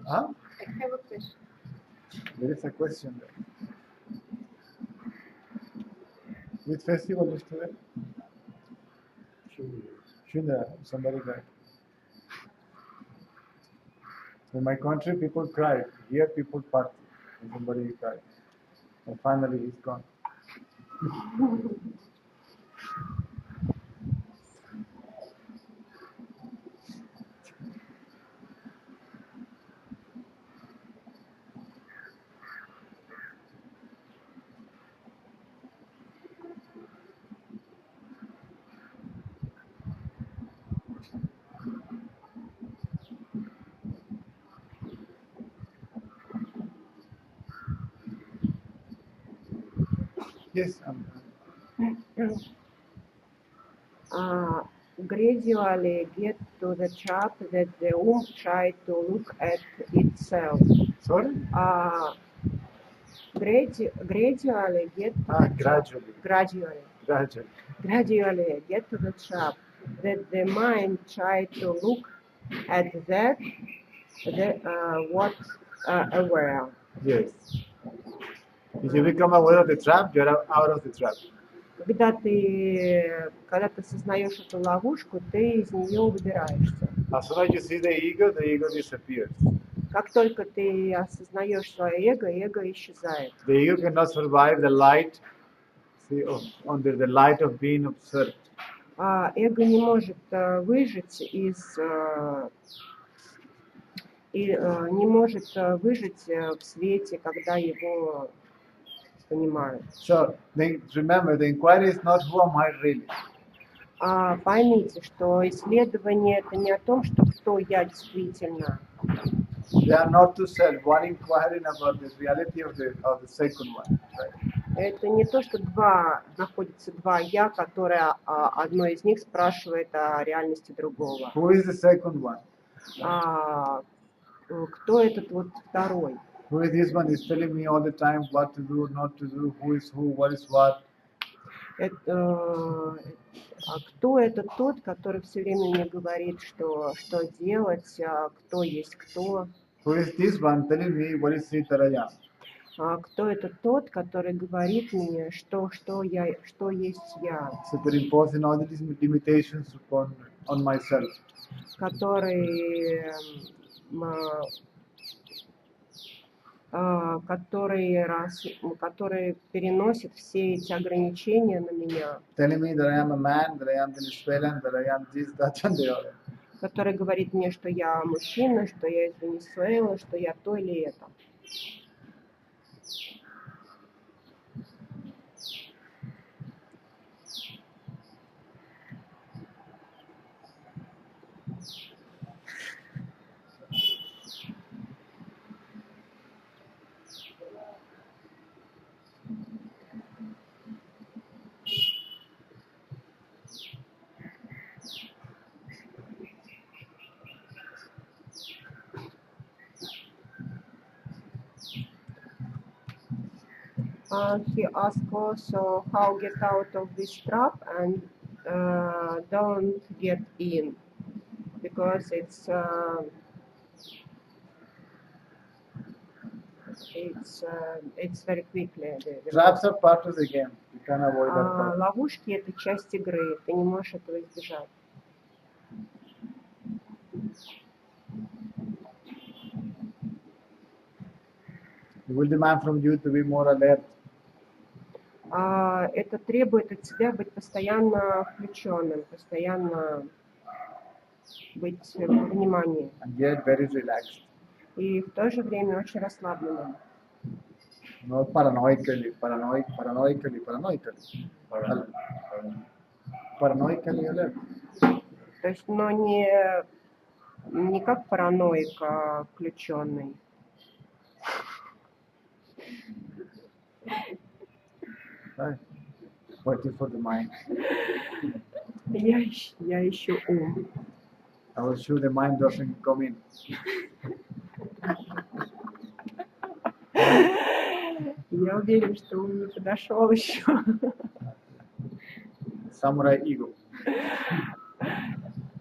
Speaker 2: Huh?
Speaker 5: I have a question.
Speaker 2: There is a question there. Which festival is today? Shunya, somebody died. In my country, people cried. Here, people party. And somebody cried. And finally, he's gone. Yes,
Speaker 1: Gradually get to the trap that the womb try to look at itself.
Speaker 2: sorry?
Speaker 1: Gradually get to the
Speaker 2: Gradually.
Speaker 1: gradually get to the trap that the mind try to look at that what aware.
Speaker 2: Yes. If you become aware of the trap, you're out of the trap.
Speaker 1: Когда ты сознаешь эту ловушку, ты из нее убираешься.
Speaker 2: As soon as you see the ego disappears.
Speaker 1: Как только ты осознаешь свое эго, эго исчезает.
Speaker 2: The ego cannot survive the light, under the light of being observed.
Speaker 1: Эго не может выжить не может выжить в свете, когда его понимают.
Speaker 2: So remember, the inquiry is not who am I really.
Speaker 1: Поймите, что исследование это не о том, что кто я действительно.
Speaker 2: They are not two self. One inquiring about the reality of the second one. Right?
Speaker 1: Это не то, что находится два я, которое одно из них спрашивает о реальности другого.
Speaker 2: Who is the second one?
Speaker 1: Кто этот вот второй?
Speaker 2: Who is this one? Is telling me all the time what to do, not to do, who is who, what is what.
Speaker 1: Кто это тот, который все время мне говорит, что делать, кто есть кто?
Speaker 2: Who is this one telling me what is it that I am?
Speaker 1: Кто это тот, который говорит мне, что есть я?
Speaker 2: Superimposing all these limitations on myself.
Speaker 1: Который переносит все эти ограничения на меня.
Speaker 2: Telling me that I am a man, that I am Venezuelan, that I am this, that, and the other.
Speaker 1: Который говорит мне, что я мужчина, что я из Венесуэлы, что я то или это. He asked also how get out of this trap and don't get in, because it's very quickly.
Speaker 2: Traps are part of the game. You can't avoid that part.
Speaker 1: Ловушки это часть игры, ты не можешь этого избежать.
Speaker 2: It will demand from you to be more alert.
Speaker 1: Это требует от тебя быть постоянно включенным, постоянно быть в внимании.
Speaker 2: And yet very relaxed.
Speaker 1: И в то же время очень расслабленным.
Speaker 2: Not paranoically. Paranoically alert.
Speaker 1: То есть, но не как параноик, а включенный.
Speaker 2: Right. Waiting for the mind.
Speaker 1: Я ищу ум.
Speaker 2: I was sure the mind doesn't come in.
Speaker 1: Я уверен, что ум не подошел еще.
Speaker 2: Samurai ego.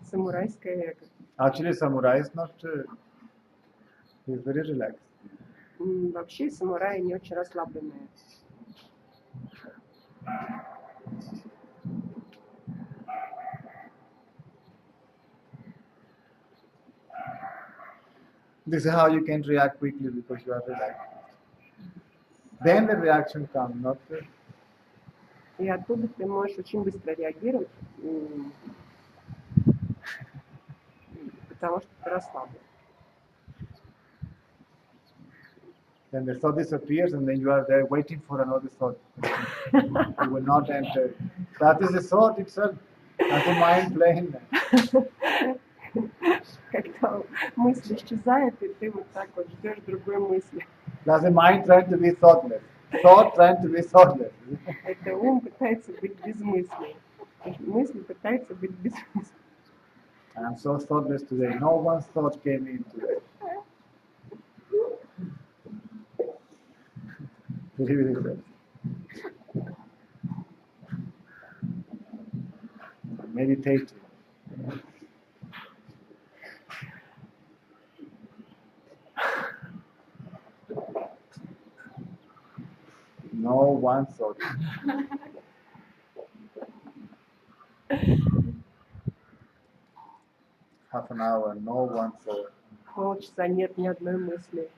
Speaker 1: Самурайское эго.
Speaker 2: Actually, samurai is not. He's very relaxed.
Speaker 1: Вообще самураи не очень расслабленные.
Speaker 2: This is how you can react quickly because you are relaxed. Then the reaction comes, not the,
Speaker 1: И оттуда ты можешь очень быстро реагировать, потому что ты расслаблен.
Speaker 2: then the thought disappears and then you are there waiting for another thought. You will not enter. That is the thought itself. That's the mind playing there.
Speaker 1: Когда мысль исчезает, и ты вот так вот ждешь другой мысли.
Speaker 2: That's the mind trying to be thoughtless. Thought trying to be thoughtless.
Speaker 1: Это ум пытается быть безмыслием. Мысль пытается быть безмыслием.
Speaker 2: I'm so thoughtless today. No one's thought came in today. Very well. Meditating. No one thought. Half an hour, no one thought.
Speaker 1: Полчаса нет ни одной мысли.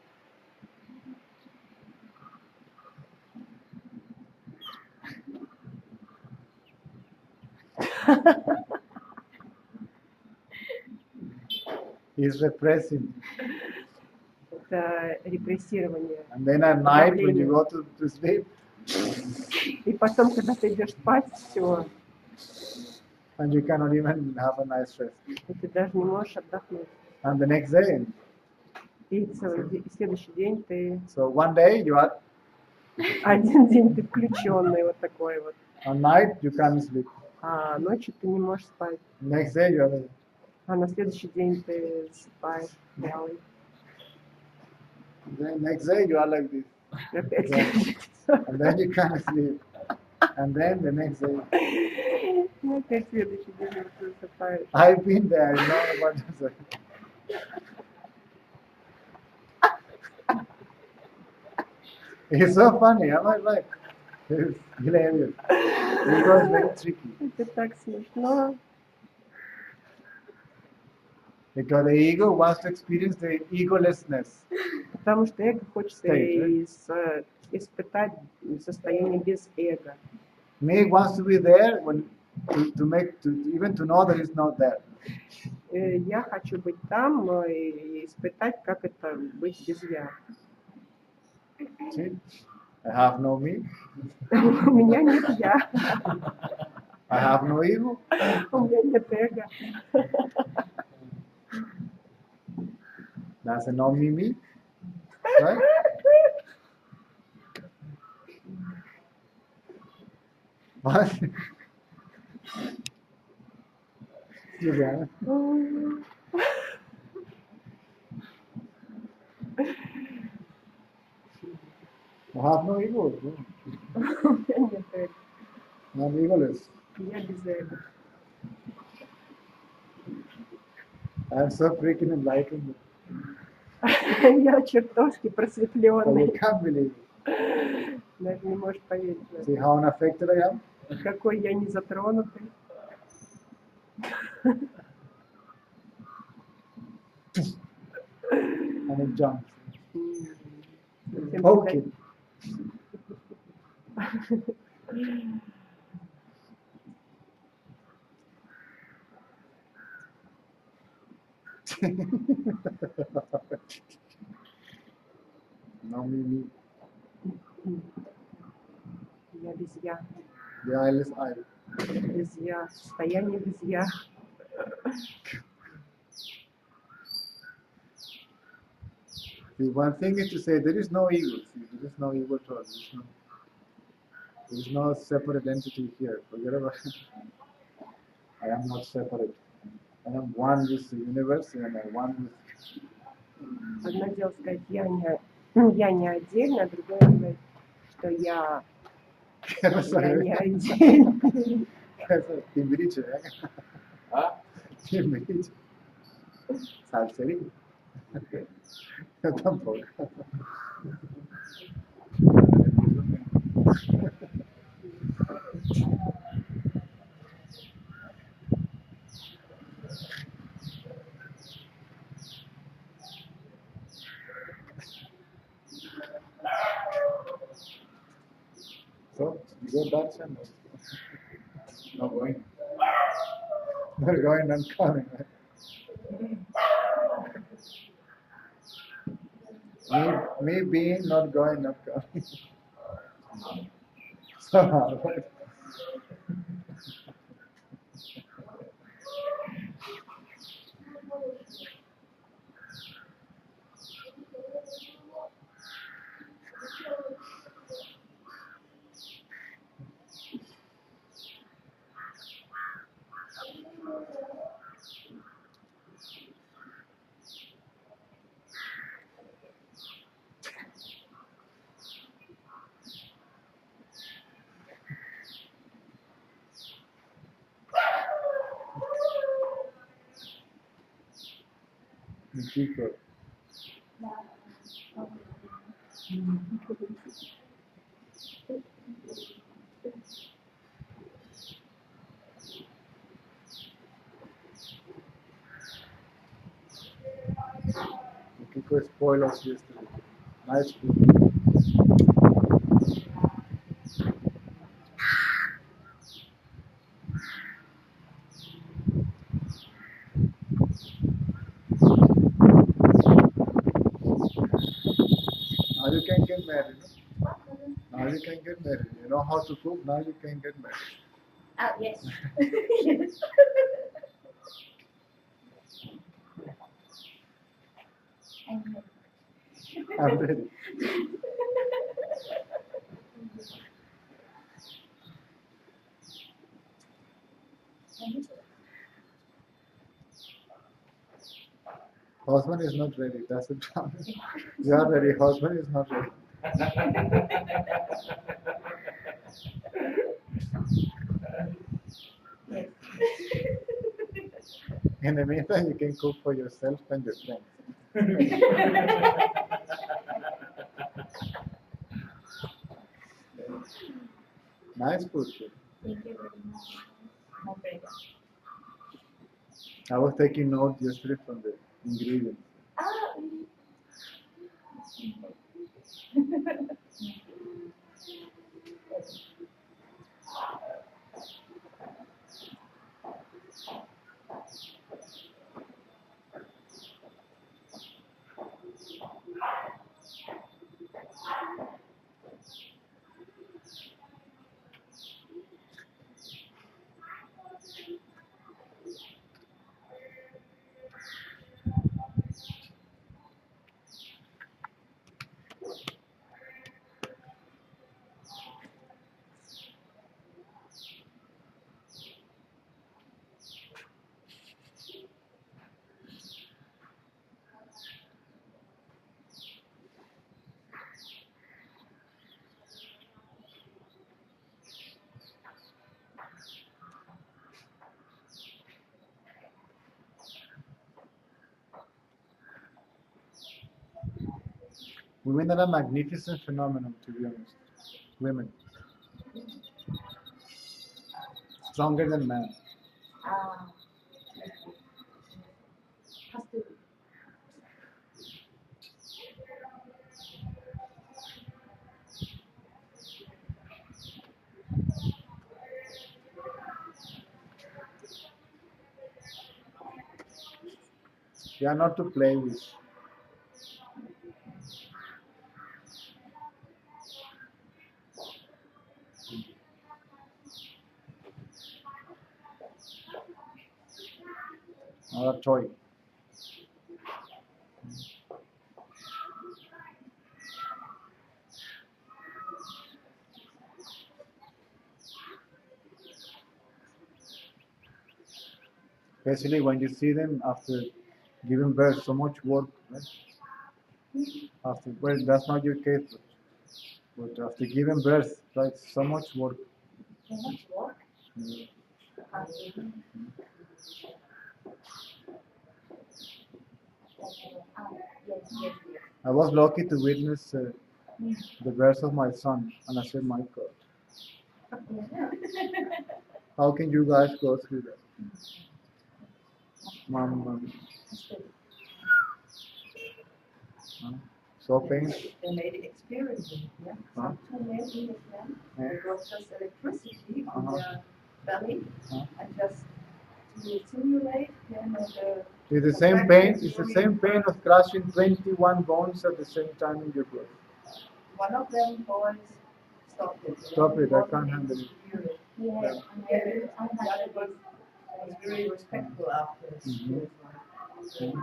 Speaker 2: He's repressing.
Speaker 1: Это репрессирование.
Speaker 2: And then at night when you go to sleep,
Speaker 1: И потом, когда ты идешь спать, все,
Speaker 2: and you cannot even have a nice rest.
Speaker 1: и ты даже не можешь отдохнуть.
Speaker 2: And the next day,
Speaker 1: И следующий день ты,
Speaker 2: so one day you are,
Speaker 1: один день ты включенный вот такой вот,
Speaker 2: on night you can't sleep.
Speaker 1: а ночью ты не можешь спать,
Speaker 2: Next day you are,
Speaker 1: а на следующий день ты спаешь вялый.
Speaker 2: then next day you are like this.
Speaker 1: И опять
Speaker 2: Yeah. And then you can't sleep. And then the next day,
Speaker 1: и опять следующий день ты засыпаешь.
Speaker 2: I've been there, you know what I'm saying. It's so funny, am I right? It's hilarious. Because very tricky.
Speaker 1: Это так смешно.
Speaker 2: Because the ego wants to experience the egolessness.
Speaker 1: Потому что эго хочет
Speaker 2: State,
Speaker 1: испытать состояние без эго.
Speaker 2: Me wants to be there when even to know that it's not there.
Speaker 1: Я хочу быть там и испытать, как это быть без я.
Speaker 2: See? I have no me,
Speaker 1: У меня нет я,
Speaker 2: I have no ego,
Speaker 1: у меня нет эго.
Speaker 2: that's a no me, right? What? Tiruvannamalai. I have no ego.
Speaker 1: У меня нет эго.
Speaker 2: I'm egoless.
Speaker 1: Я без эго.
Speaker 2: I'm so freaking enlightened.
Speaker 1: Я чертовски
Speaker 2: But you
Speaker 1: просветленный.
Speaker 2: can't believe it.
Speaker 1: Даже не можешь поверить в это.
Speaker 2: See how unaffected I am?
Speaker 1: Какой я не затронутый.
Speaker 2: And it jumps.
Speaker 1: Совсем
Speaker 2: Okay. No me.
Speaker 1: Я без я.
Speaker 2: The eyeless eye.
Speaker 1: Без я. Состояние без я.
Speaker 2: See, one thing is to say there is no ego. See, there is no ego at all. There is no separate entity here. Forget about it. I am not separate. I am one with the universe and I am one with.
Speaker 1: Одно дело сказать, я не отдельно, а другое сказать, что я не отдельно.
Speaker 2: Timbiriche, ¿eh? ¿Ah? Timbiriche. Salserín. Yo tampoco. So, you go darshan. Not going. Not going and coming. Me being not going, not coming. Somehow, right? Chico. Kiko spoiled us yesterday. Nice food. Now you can get married. No? Now you can get married. You know how to cook. Now you can get married.
Speaker 5: Yes. Yes.
Speaker 2: I'm ready. Husband is not ready. That's the problem. You are ready. Husband is not ready.
Speaker 5: Yes.
Speaker 2: In the meantime, you can cook for yourself and your friends. Nice food. Too.
Speaker 5: Thank you very much. My pleasure.
Speaker 2: I was taking note yesterday from the ingredients.
Speaker 5: Ah,
Speaker 2: Women are a magnificent phenomenon, to be honest. Women. Stronger than men.
Speaker 5: ah, has to be.
Speaker 2: They are not to play with. Not a toy. Especially when you see them after giving birth, so much work, right? After, well, that's not your case, but after giving birth, right, so much work.
Speaker 5: So much work.
Speaker 2: Mm.
Speaker 5: Ah, yes, yes, yes.
Speaker 2: I was lucky to witness the birth of my son, and I said, my God, how can you guys go through that? Mom,
Speaker 5: Has to be.
Speaker 2: huh? So pain.
Speaker 4: They made an experiment, yeah. Some two male Englishmen, they got just electricity on their belly and just to simulate the
Speaker 2: It's the same pain. It's the same pain of crushing 21 bones at the same time in your blood.
Speaker 4: one of them boys stopped it.
Speaker 2: Stop it! I
Speaker 4: Wasn't
Speaker 2: can't
Speaker 4: able
Speaker 2: handle
Speaker 4: to
Speaker 2: it.
Speaker 4: hear it.
Speaker 5: Yeah,
Speaker 4: The other was very respectful after it. He was like,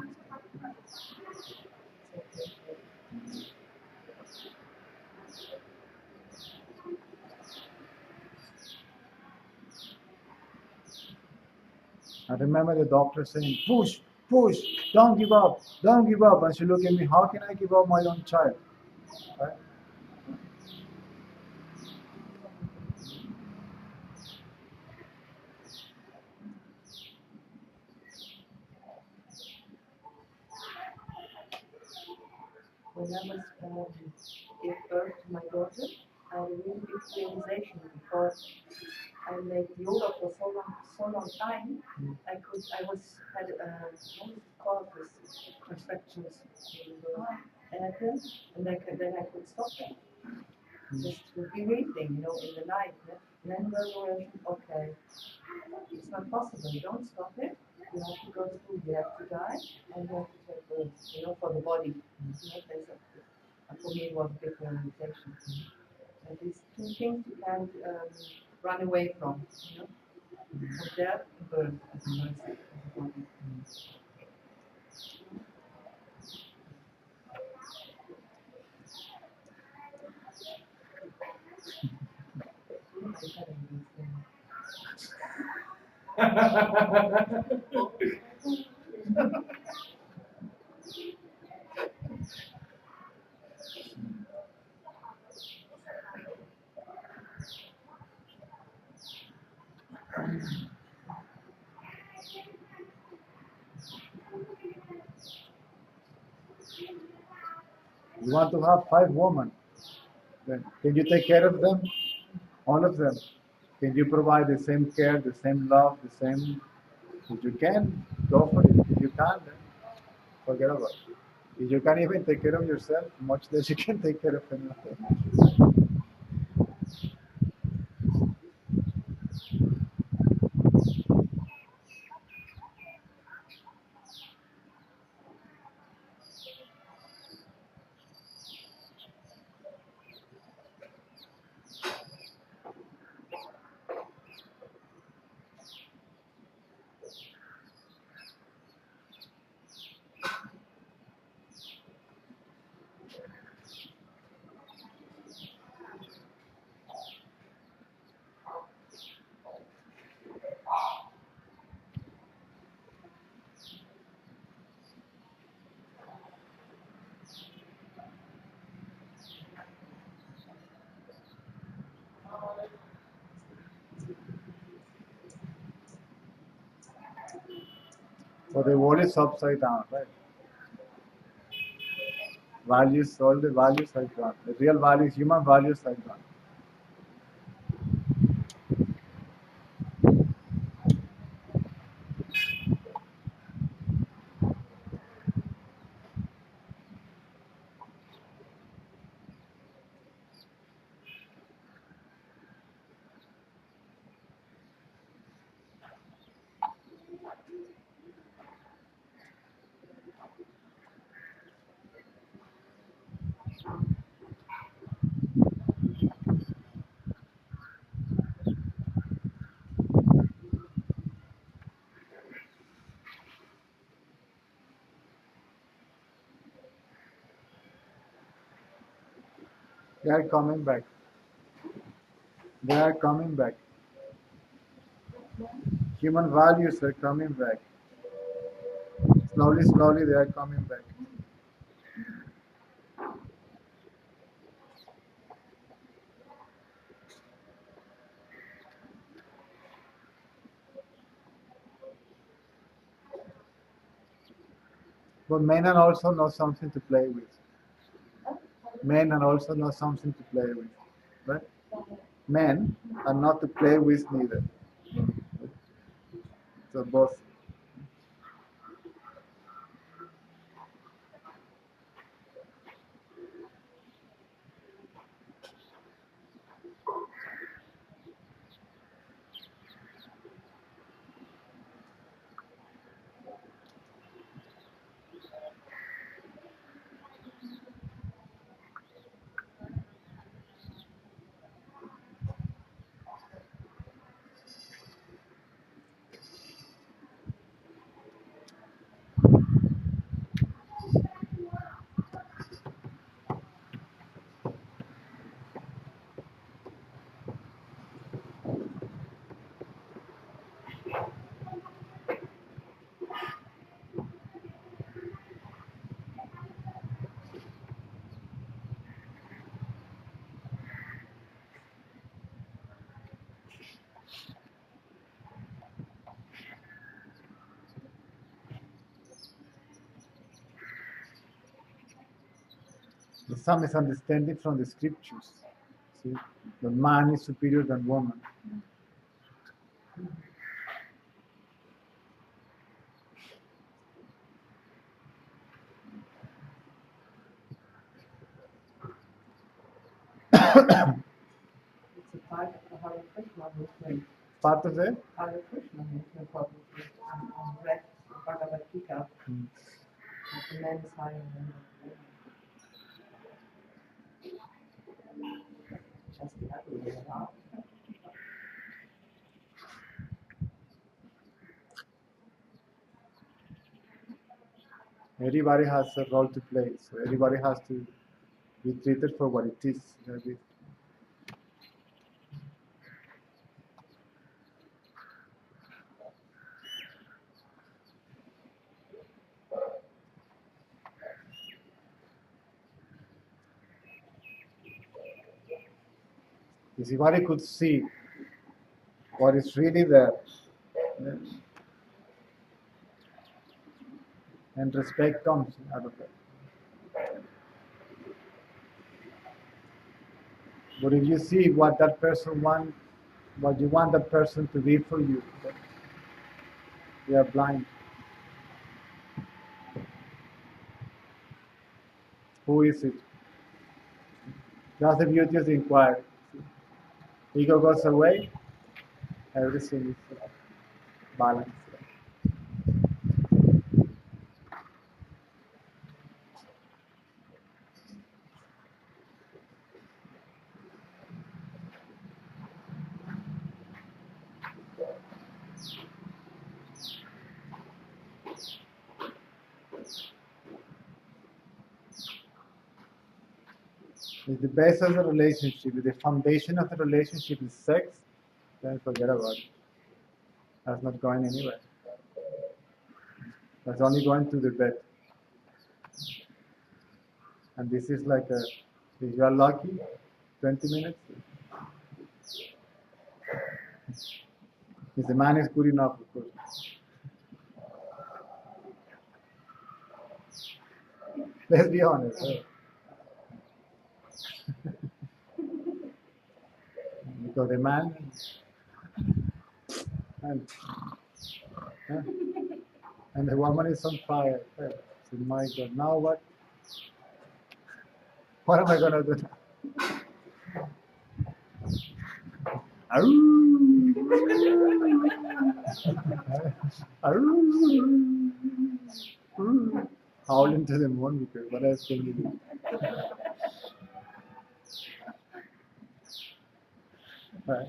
Speaker 2: I remember the doctor saying, "Push, push, don't give up, don't give up." And she looked at me, "How can I give up my own child?" Right?
Speaker 4: when I was gave birth to my daughter, I had a really big realization because I made yoga for so long time. I had what's it called this contractions in the ankle, and then I could stop them. Just to be breathing, in the night. Yeah? And then the realization, okay, it's not possible. You don't stop it. You have to go through. You have to die, and you have to take birth. For the body. For me, it was a big realization. And these two things you can't run away from. From death to birth as a mercy, as a body.
Speaker 2: You want to have 5 women. Then can you take care of them? All of them. Can you provide the same care, the same love, the same? If you can, go for it. If you can't, then forget about it. If you can't even take care of yourself, much less you can take care of anyone. So the world is upside down, right? Values, all the values are gone. The real values, human values are gone. They are coming back. They are coming back. Human values are coming back. Slowly, slowly, they are coming back. But men are also not something to play with. Men are also not something to play with. Right? Men are not to play with neither. So both. There's some misunderstanding from the scriptures. See, the man is superior than woman.
Speaker 4: It's a part of the Hare Krishna movement.
Speaker 2: Part of it.
Speaker 4: Hare Krishna movement probably. And read Bhagavad Gita. The men is higher than the women. Just the other way around.
Speaker 2: Everybody has a role to play, so everybody has to be treated for what it is. If everybody could see what is really there, and respect comes out of it. But if you see what that person wants, what you want that person to be for you, then you are blind. Who is it? That's the beauty of the inquiry. Ego goes away, everything is balanced. If the base of the relationship, if the foundation of the relationship is sex, then forget about it. That's not going anywhere. That's only going to the bed. And this is like a, if you are lucky, 20 minutes. If the man is good enough, of course. Let's be honest. Right? Because the man and the woman is on fire. So my God, now what? What am I gonna do now? Howl into the moon because what else can you do? Right.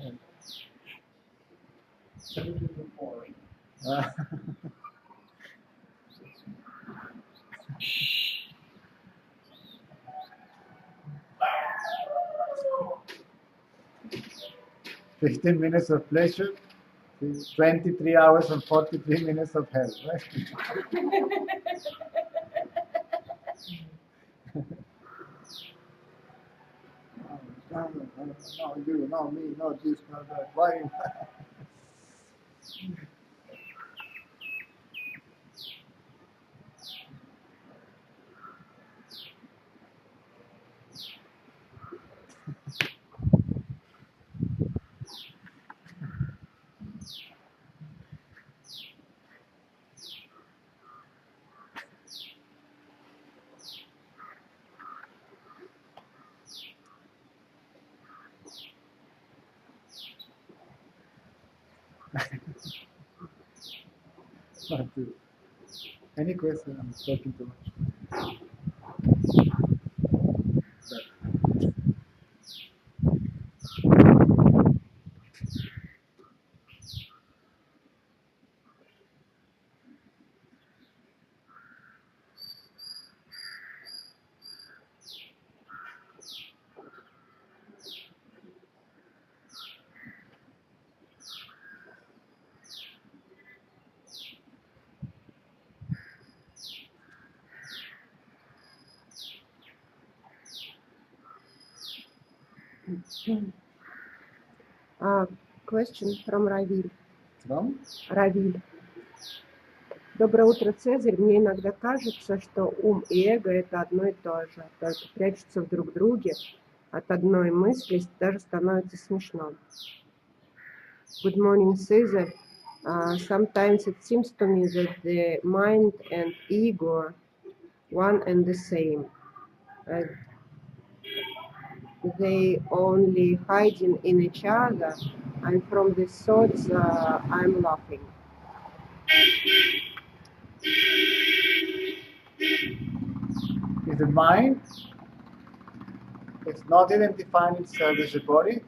Speaker 2: 15 minutes of pleasure, 23 hours and 43 minutes of hell, right? No, you, no me, no this, no that. Why? Not to. Any question? I'm talking too much.
Speaker 1: Question from Ravil.
Speaker 2: From?
Speaker 1: Ravil. Доброе утро, Цезарь. Мне иногда кажется, что ум и эго – это одно и то же, только прячутся в друг друге. От одной мысли даже становится смешно. Good morning, Caesar. Sometimes it seems to me that the mind and ego are one and the same. They only hiding in each other, and from the thoughts I'm laughing.
Speaker 2: If the mind is not identifying itself as a body,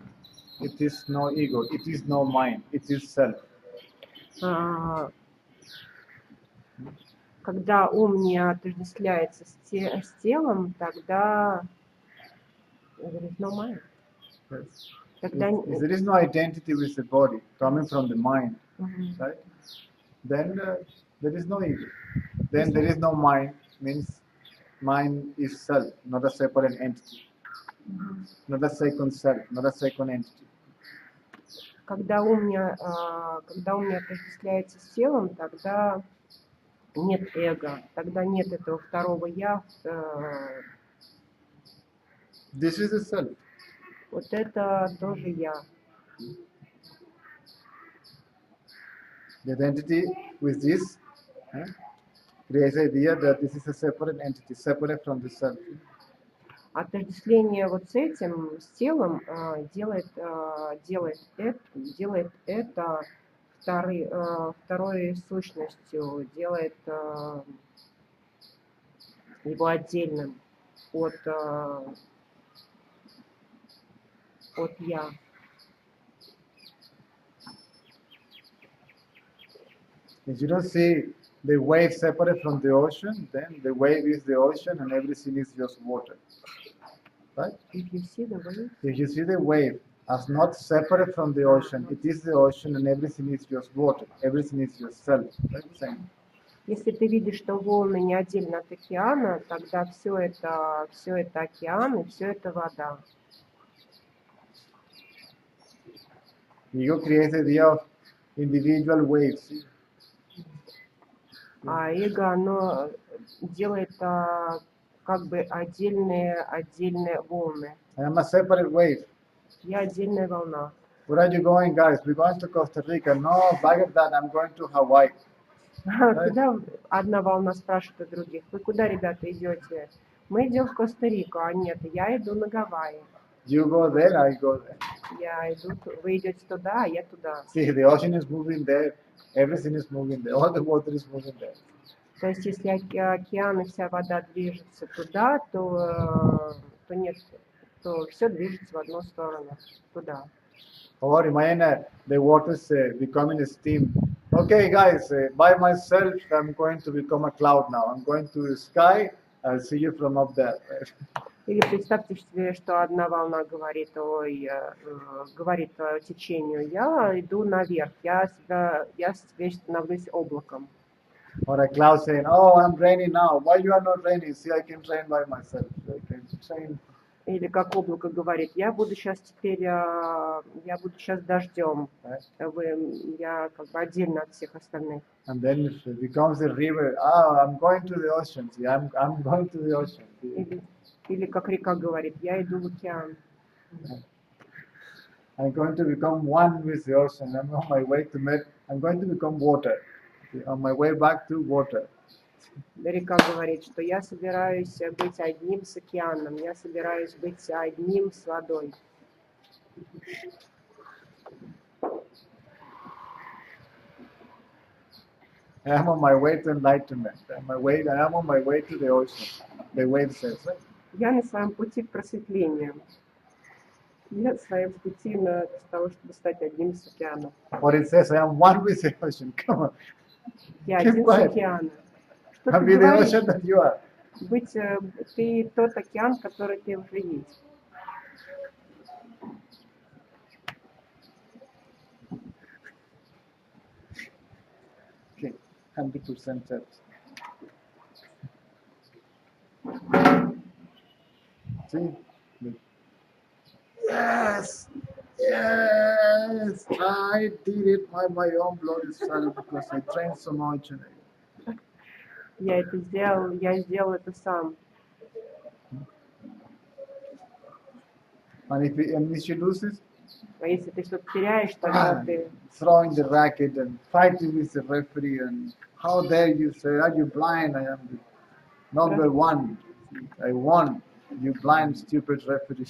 Speaker 2: it is no ego, it is no mind, it is self.
Speaker 1: А, Когда ум не отождествляется с телом, тогда there is no mind.
Speaker 2: Yes.
Speaker 1: Тогда
Speaker 2: If there is no identity with the body coming from the mind,
Speaker 1: Мгм.
Speaker 2: right? Then there is no ego. Then there is no mind, means mind is self, not a separate entity, not a second self, not a second entity.
Speaker 1: Когда ум не отождествляется с телом, тогда нет эго, тогда нет этого второго я.
Speaker 2: This is the self.
Speaker 1: Вот это тоже я.
Speaker 2: The identity with this creates the idea that this is a separate entity, separate from the self.
Speaker 1: Отождествление вот с этим, с телом, делает это второй сущностью, делает его отдельным от я.
Speaker 2: If you don't see the wave separate from the ocean, then the wave is the ocean and everything is just water. Right?
Speaker 1: If you see the wave,
Speaker 2: If you see the wave as not separate from the ocean, it is the ocean and everything is just water. Everything is just self. Right? Same.
Speaker 1: если ты видишь, что волны не отдельно от океана, тогда все это океан и все это вода.
Speaker 2: Ego creates the idea of individual waves.
Speaker 1: А эго, оно делает как бы отдельные волны.
Speaker 2: I am a separate wave.
Speaker 1: Я отдельная волна.
Speaker 2: Where are you going, guys? We're going to Costa Rica. No, back of that, I'm going to Hawaii.
Speaker 1: Куда одна волна спрашивает у других: вы куда, ребята, идете? Мы идем в Коста-Рику, а нет, я иду на Гавайи.
Speaker 2: You go there, I go there.
Speaker 1: Вы идете туда, а я туда.
Speaker 2: See, the ocean is moving there. Everything is moving there. All the water is moving there.
Speaker 1: То есть, если океан и вся вода движется туда, то все движется в одну сторону, туда.
Speaker 2: Or imagine the waters becoming steam. Okay, guys, by myself, I'm going to become a cloud now. I'm going to the sky. I'll see you from up there.
Speaker 1: Или представьте себе, что одна волна говорит течению: я иду наверх, я себе становлюсь облаком.
Speaker 2: Or a cloud saying, oh, I'm raining now. Why you are not raining? See, I can train by myself. I can train.
Speaker 1: Или как облако говорит: я буду сейчас дождем. Я как бы отдельно от всех остальных.
Speaker 2: And then it becomes a river. Oh, I'm going to the ocean. See, I'm going to the ocean.
Speaker 1: Или как река говорит: я иду в океан.
Speaker 2: I'm going to become one with the ocean. I'm on my way to I'm going to become water. On my way back to water.
Speaker 1: Река говорит, что я собираюсь быть одним с океаном, я собираюсь быть одним с водой.
Speaker 2: I'm on my way to enlightenment. I'm on my way to the ocean. The wave says, right?
Speaker 1: Я на своем пути к просветлению. Я на своем пути для того, чтобы стать одним с океаном.
Speaker 2: Or it says, I am one with the ocean. Come on.
Speaker 1: Я один с океаном. Что
Speaker 2: I'll
Speaker 1: ты
Speaker 2: be the
Speaker 1: говоришь?
Speaker 2: ocean that you are.
Speaker 1: Ты тот океан, который ты уже есть.
Speaker 2: Okay, 100% set. See? Yes! Yes! I did it by my own bloody self because I trained so much.
Speaker 1: Я сделал это сам.
Speaker 2: And if she loses,
Speaker 1: А если ты что-то теряешь, тогда ты
Speaker 2: throwing the racket and fighting with the referee and how dare you say, are you blind? I am the number one. I won. You blind, stupid referee.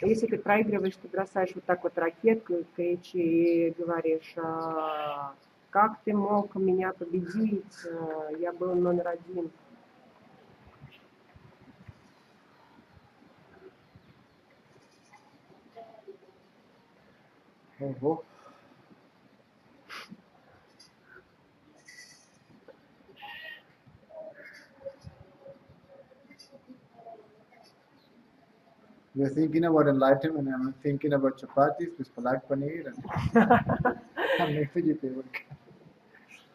Speaker 1: если ты проигрываешь, ты бросаешь вот так вот ракетку и говоришь, как ты мог меня победить? Я был номер один.
Speaker 2: Oh. You're thinking about enlightenment, and I'm thinking about chapatis with palak paneer and make vegetable.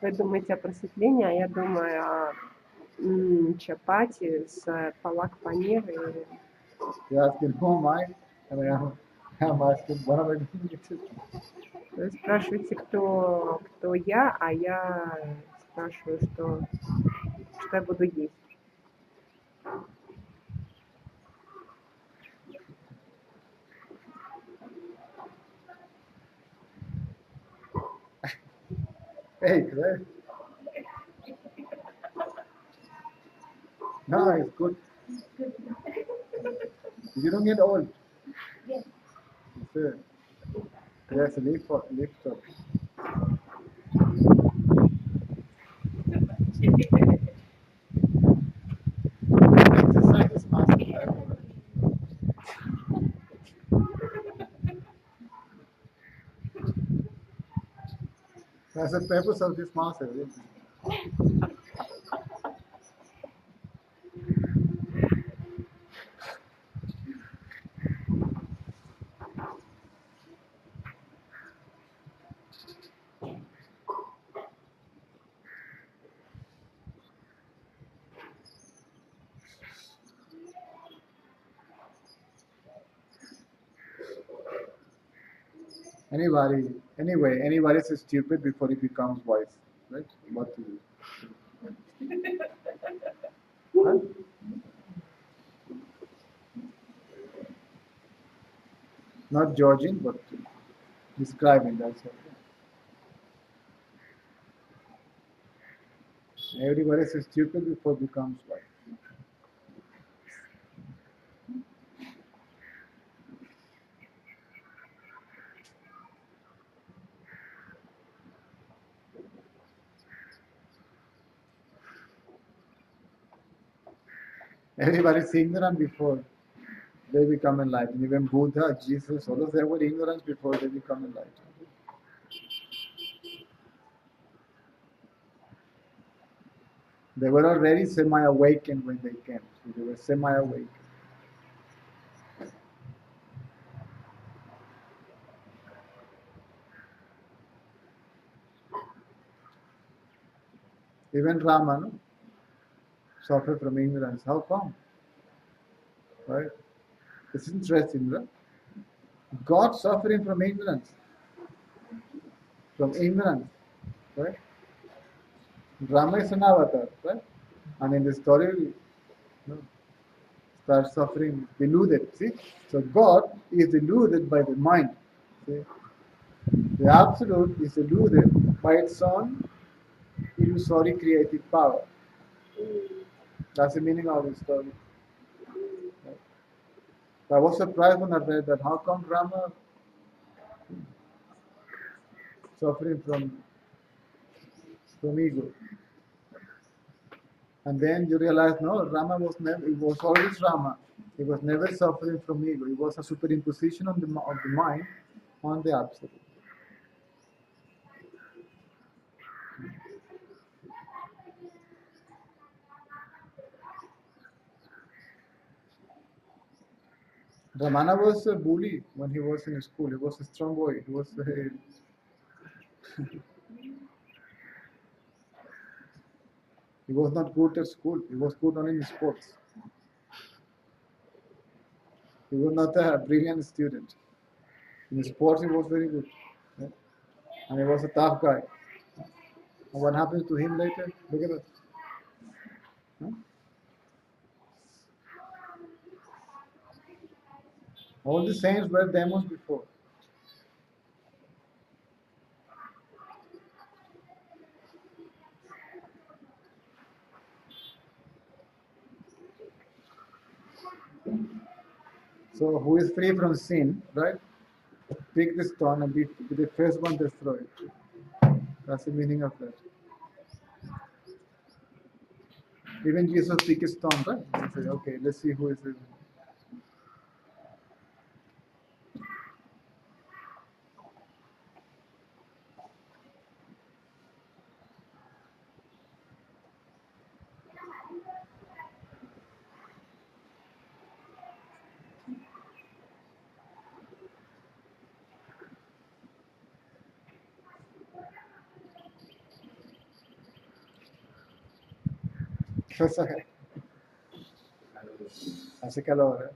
Speaker 1: Вы думаете о просветлении, а я думаю о чапати с палак-панир.
Speaker 2: You're asking, who am I? And I'm asking, what am I doing with it?
Speaker 1: Вы спрашиваете, кто я, а я спрашиваю, что я буду есть.
Speaker 2: Hey, right? No, it's good. You don't get old.
Speaker 5: Yes.
Speaker 2: Yes, lift up. Exercise is master. That's the purpose of this master. Anybody is stupid before he becomes wise, right? What to do? Huh? Not judging, but describing. That's it. Everybody is stupid before becomes wise. Everybody is ignorant before they become enlightened. Even Buddha, Jesus, all of them were ignorant before they become enlightened. They were already semi-awakened when they came. So they were semi-awakened. Even Rama no, suffered from ignorance. How come? Right? It's interesting, right? God suffering from ignorance. From ignorance. Right? Rama is an avatar, right? And in the story, you know, starts suffering deluded. See? So God is deluded by the mind. See? The absolute is deluded by its own illusory creative power. That's the meaning of the story. Right? So I was surprised when I read that how come Rama suffering from ego? And then you realize no, Rama was never it was always Rama. He was never suffering from ego. It was a superimposition of the mind on the absolute. Ramana was a bully when he was in school. He was a strong boy. He was not good at school. He was good only in sports. He was not a brilliant student. In sports, he was very good. Yeah? And he was a tough guy. And what happened to him later? Look at that. All the saints were demons before. So who is free from sin, right? Pick the stone and be the first one destroyed. That's the meaning of that. Even Jesus picked a stone, right? He said, okay, let's see who is the. Hace calor, ¿eh?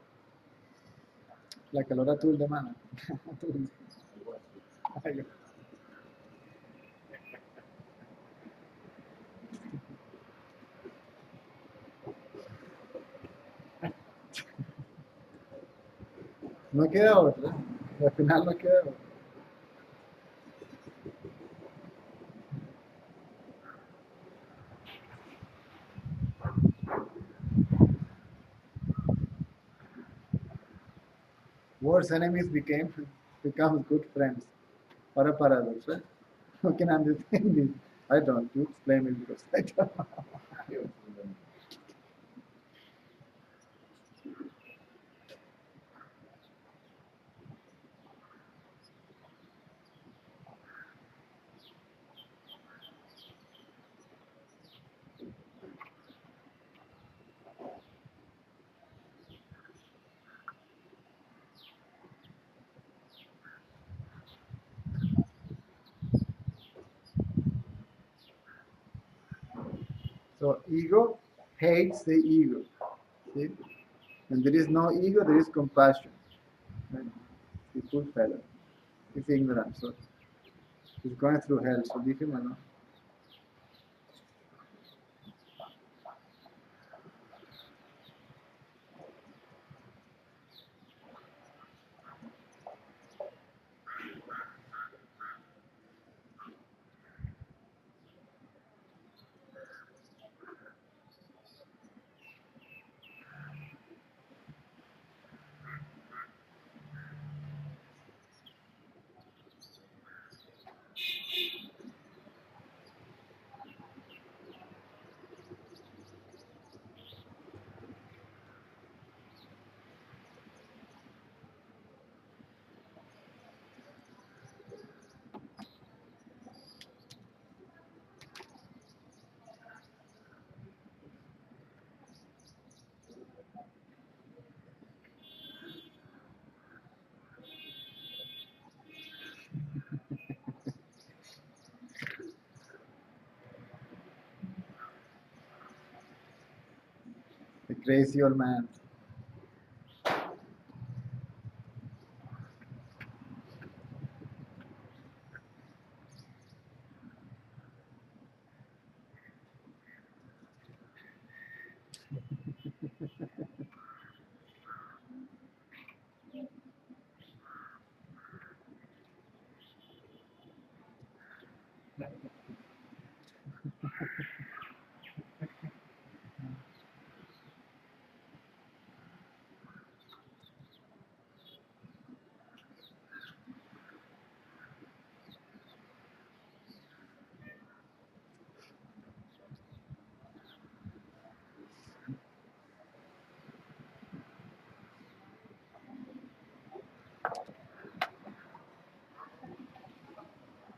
Speaker 2: La calor azul de mano. No queda otra. Al final no queda otra. Worst enemies become good friends. What a paradox, right? Who can understand this? I don't. You explain it because I don't. So ego hates the ego. See? When there is no ego, there is compassion. Right? The poor fellow. He's ignorant, so he's going through hell. So leave him alone. The crazy old man.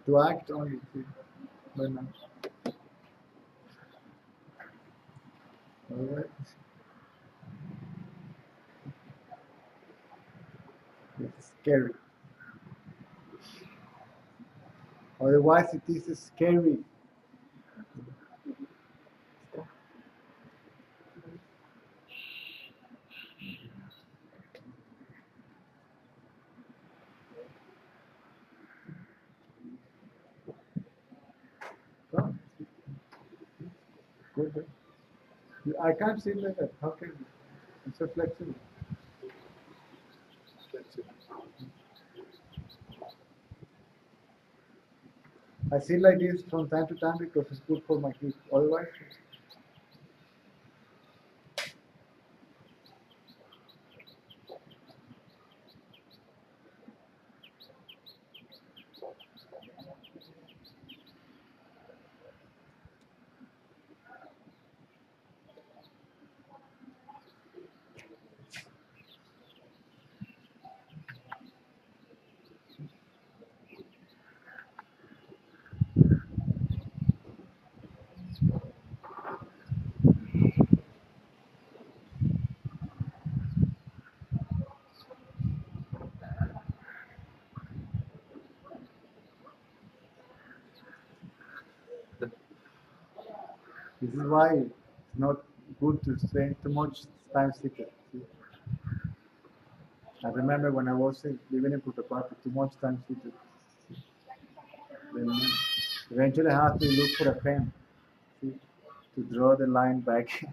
Speaker 2: To act only. See? But no. All right. It's scary. Otherwise, it is scary. So, good. I can't see like that. How can you? I'm so flexible. I sit like this from time to time because it's good for my hip. Otherwise, this is why it's not good to spend too much time seated. See? I remember when I was living in Puttaparthi, too much time seated. Then eventually I had to look for a pen, see, to draw the line back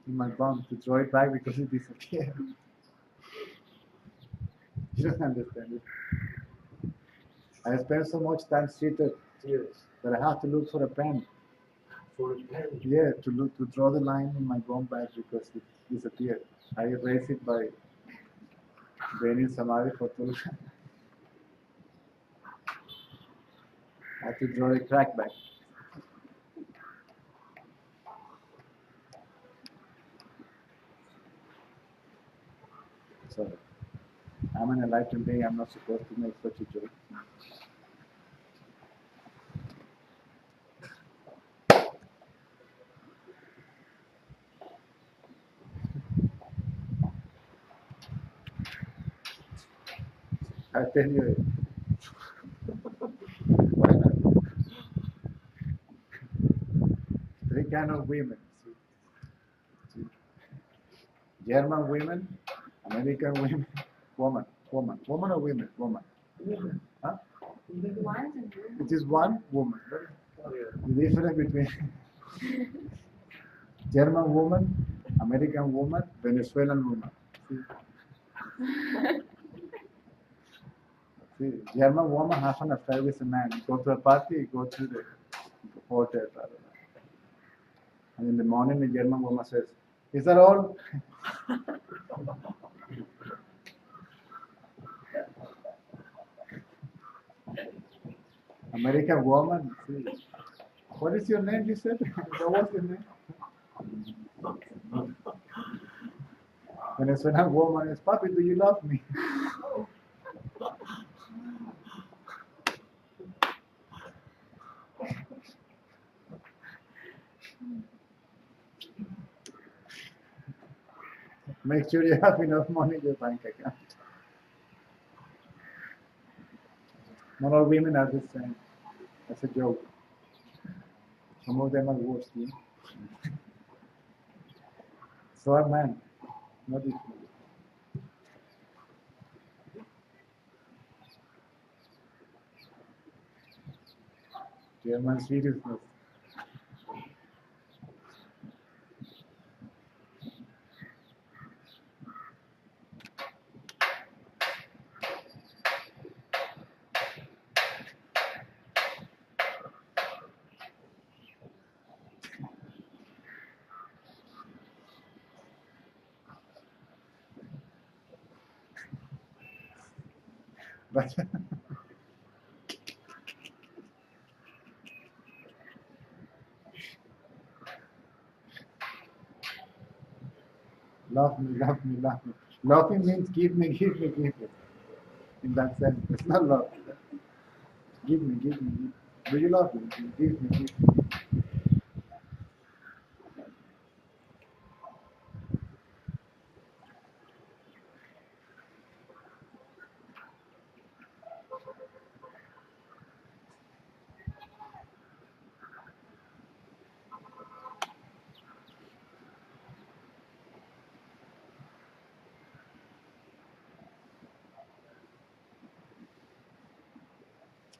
Speaker 2: in my bum, to draw it back because it disappeared. You don't understand it. I spent so much time seated
Speaker 3: Yes.
Speaker 2: that I had to look for a pen.
Speaker 3: For a pen.
Speaker 2: Yeah, to draw the line in my bum back because it disappeared. I erased it by being in Samadhi for too long. I had to draw the crack back. So I'm an enlightened being. I'm not supposed to make such a joke. I tell you, why not? Three kind of women. See, German women, American women, woman or women, woman. Huh? It is one woman. The difference between German woman, American woman, Venezuelan woman. See, German woman has an affair with a man. Go to a party, go to the hotel. And in the morning, the German woman says, "Is that all?" American woman, see, what is your name? You said, what was your name? Venezuelan woman is, "Papi, do you love me?" Make sure you have enough money in your bank account. Not all women are the same. That's a joke. Some of them are worse. Yeah? So are men. Not equal. German seriousness. But love me, love me, love me. Loving means give me, give me, give me. In that sense, it's not love. Give me, give me, give me. Do you love me? Give me, give me.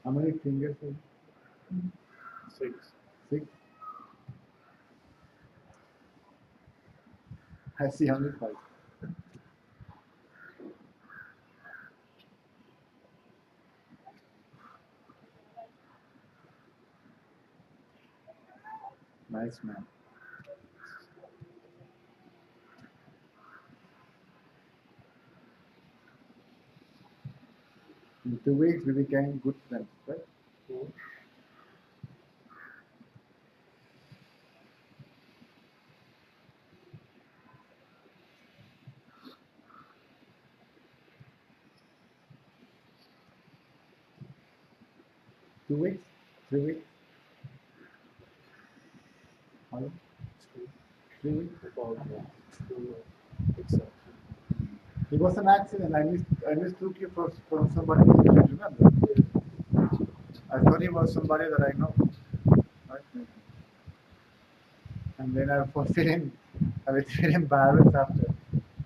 Speaker 2: How many fingers?
Speaker 3: 6.
Speaker 2: 6. I see only 5. Nice man. In 2 weeks we became good friends, right?
Speaker 3: Hmm?
Speaker 2: 2 weeks? 3 weeks? How long? 3 weeks?
Speaker 3: About exactly.
Speaker 2: It was an accident. I mistook you for somebody. Remember? I thought he was somebody that I know. Right? And then I was feeling a bit embarrassed after.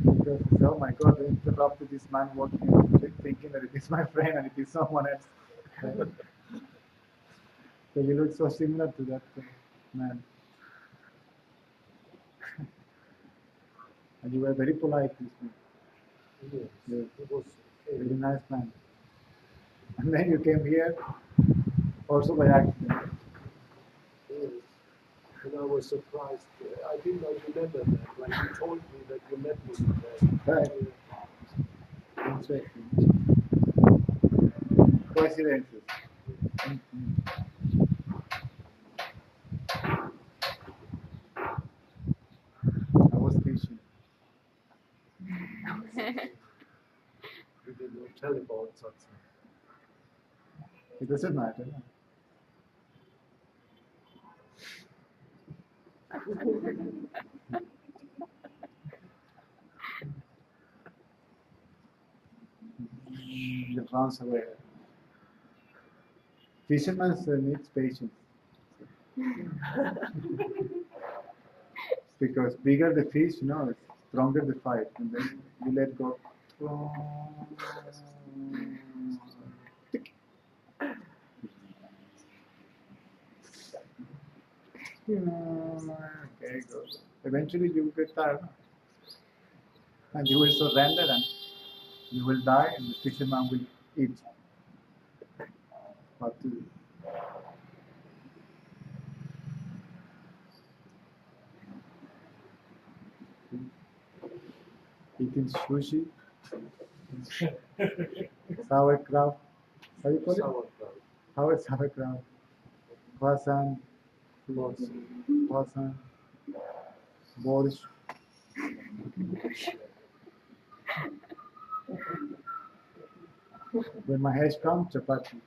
Speaker 2: Because, oh my God, I interrupted this man walking in the street thinking that it is my friend and it is someone else. Right? So you look so similar to that man. And you were very polite this week.
Speaker 3: Yes.
Speaker 2: Yes.
Speaker 3: It was
Speaker 2: Very nice man. And then you came here also by accident.
Speaker 3: yes. And I was surprised. I did not remember that when you told me that you met me there.
Speaker 2: Right. Interesting. Coincidences. I was teaching.
Speaker 3: You did not tell about something.
Speaker 2: It doesn't matter. No? It runs away. Fishermen needs patience. Because bigger the fish, stronger the fight. And then you let go. Okay, go. Eventually you will get tired. And you will surrender and you will die and the fisherman will eat. What to do? Eating sushi, sauerkraut. How do you call it?
Speaker 3: Sauerkraut.
Speaker 2: How is sauerkraut? Croissant,
Speaker 3: Was
Speaker 2: croissant, borscht. When my hash comes, chapati.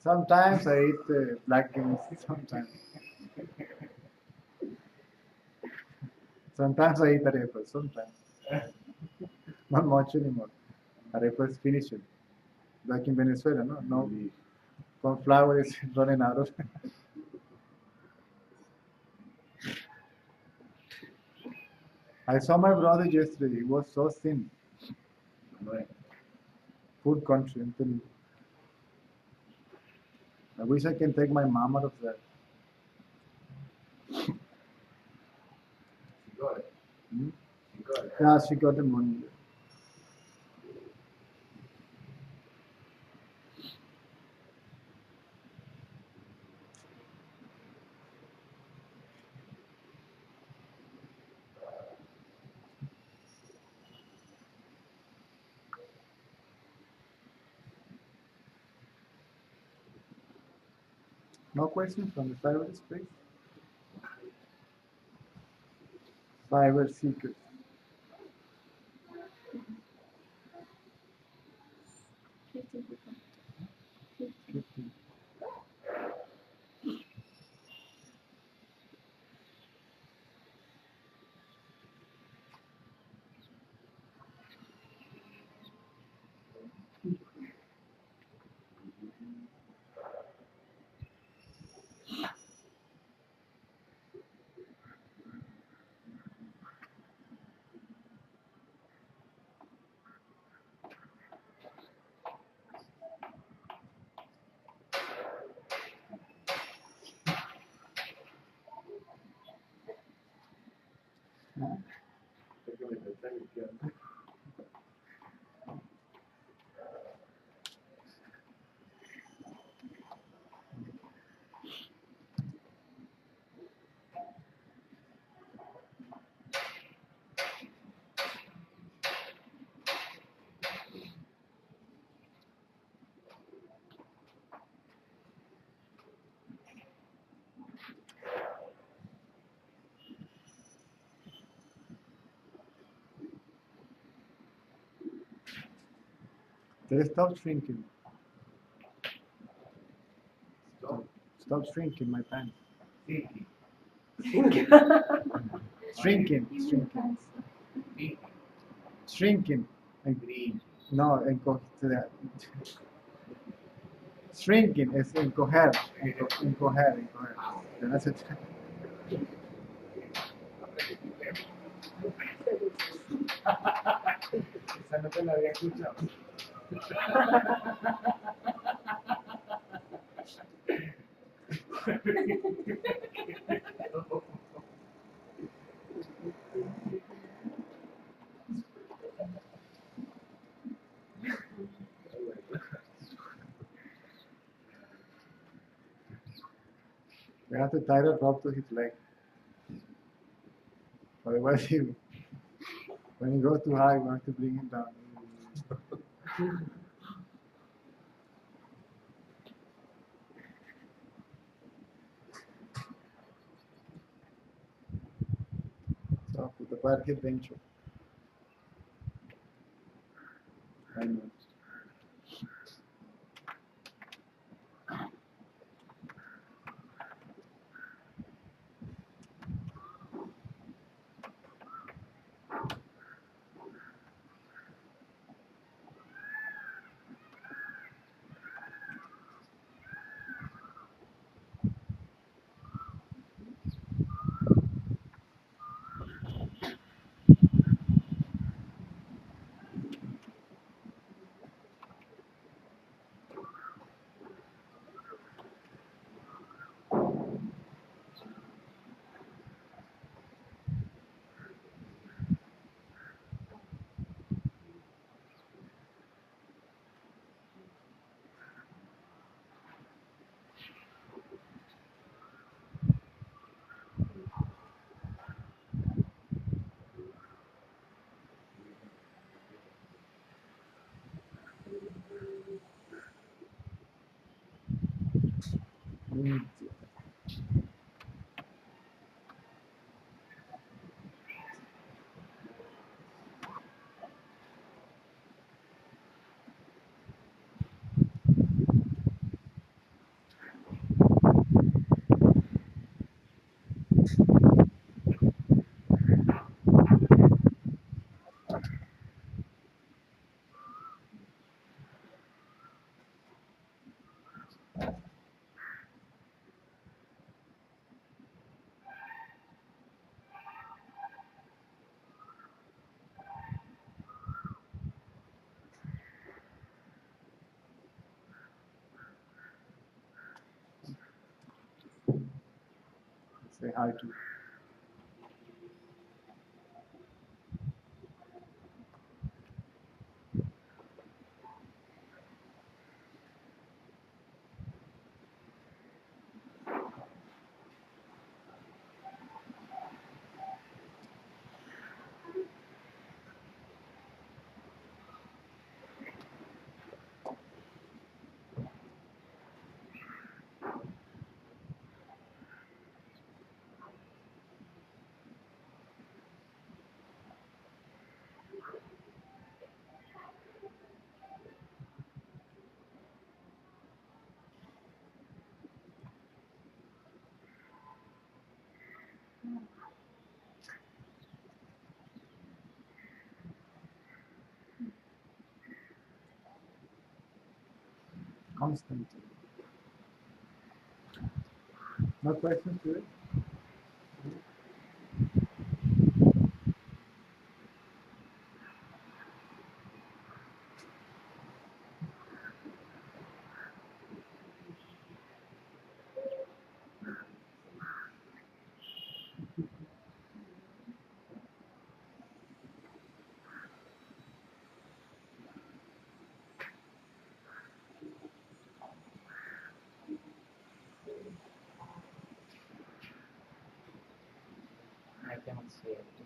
Speaker 2: Sometimes I eat black beans. Sometimes. Sometimes I eat arepas. Sometimes. Not much anymore. Arepas finished. Like in Venezuela, no? No. Corn flour is running out of. I saw my brother yesterday. He was so thin. Food country, I'm telling you. I wish I can take my mom out of that.
Speaker 3: you got it.
Speaker 2: Hmm?
Speaker 3: You got it.
Speaker 2: Yeah, she got the money. No questions from the cyber space? Cyber seekers.
Speaker 5: 15 people.
Speaker 2: 15. Stop shrinking. Stop shrinking my pants. Shrinking. Shrinking. No, shrinking es encoger. Encoger. That's it. Esa no te la había escuchado. We have to tie a rope to his leg. Otherwise, when he goes too high, we have to bring him down. So, puta qualche adventure. I know. Say hi to. Constant. No questions to it?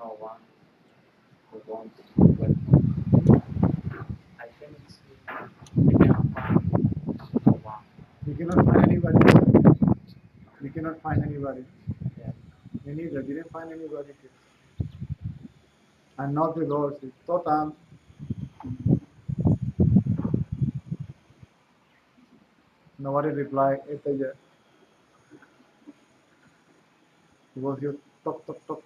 Speaker 6: no one who wants to welcome. I cannot see. I cannot find no one.
Speaker 2: You cannot find anybody. You cannot find anybody.
Speaker 6: Yeah.
Speaker 2: Me neither. Didn't find anybody. And not the doors. It's total. Nobody replied. It was just talk, talk, talk.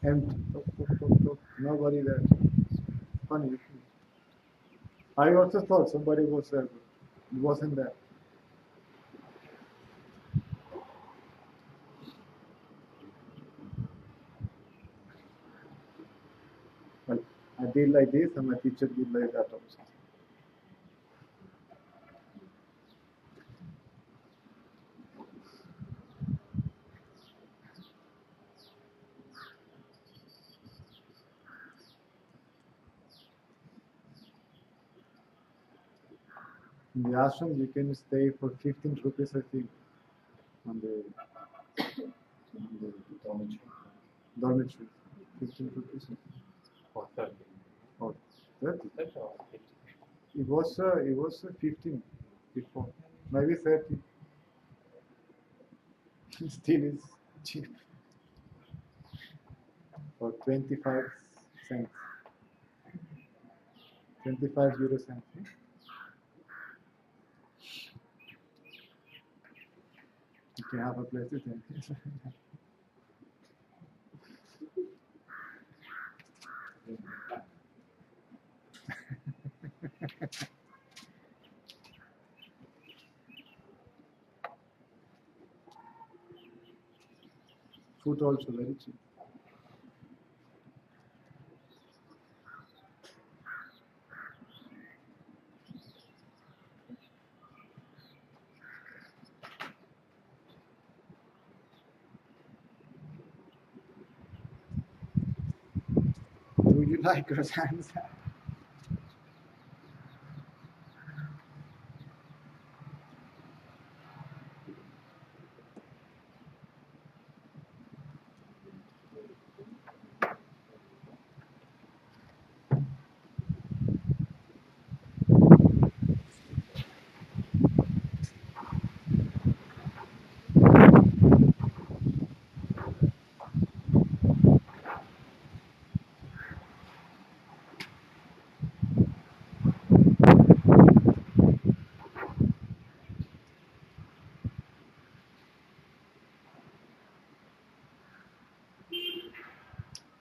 Speaker 2: Empty. Talk, talk, talk, talk. Nobody there. Funny. I also thought somebody was there, but it wasn't there. Well, I did like this, and my teacher did like that also. In the ashram, you can stay for 15 rupees, I think, on the dormitory. 15 rupees.
Speaker 6: For 30.
Speaker 2: Or 30.
Speaker 6: That's all.
Speaker 2: It was 15 before, maybe 30. Still is cheap for 25 cents, 25 euro cents. You can have a place to stay. Food also very cheap. Do you like croissants?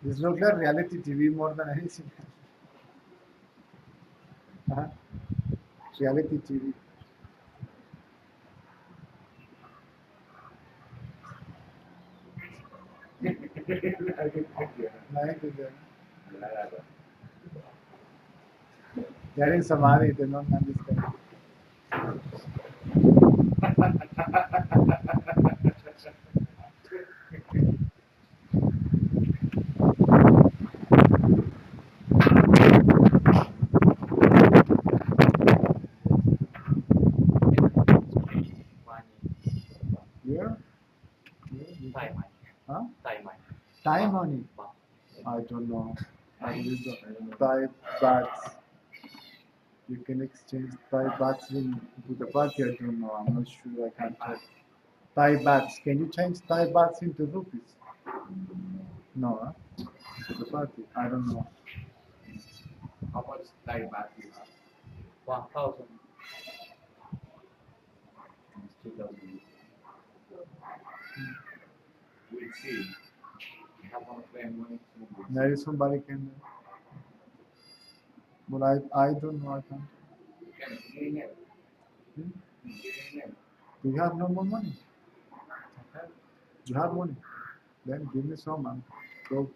Speaker 2: This looks like reality TV more than anything. Uh-huh. Reality TV. Like they're in Samadhi, they don't understand. Yeah?
Speaker 6: Thai money.
Speaker 2: Huh?
Speaker 6: Thai money.
Speaker 2: Thai money?
Speaker 6: Wow.
Speaker 2: I don't know. I really don't know. Thai bahts. You can exchange Thai bahts in Budapest. I don't know. I'm not sure. I can't check. Thai bahts. Can you change Thai bahts into rupees? No, huh? Budapest. I don't know.
Speaker 6: How much Thai baht you have? 1,000. 2,000. We'll see. I have one friend money.
Speaker 2: Maybe somebody can. But I don't know. I can't. Hmm? Do you have no more money? You have money? Then give me some. I'm broke.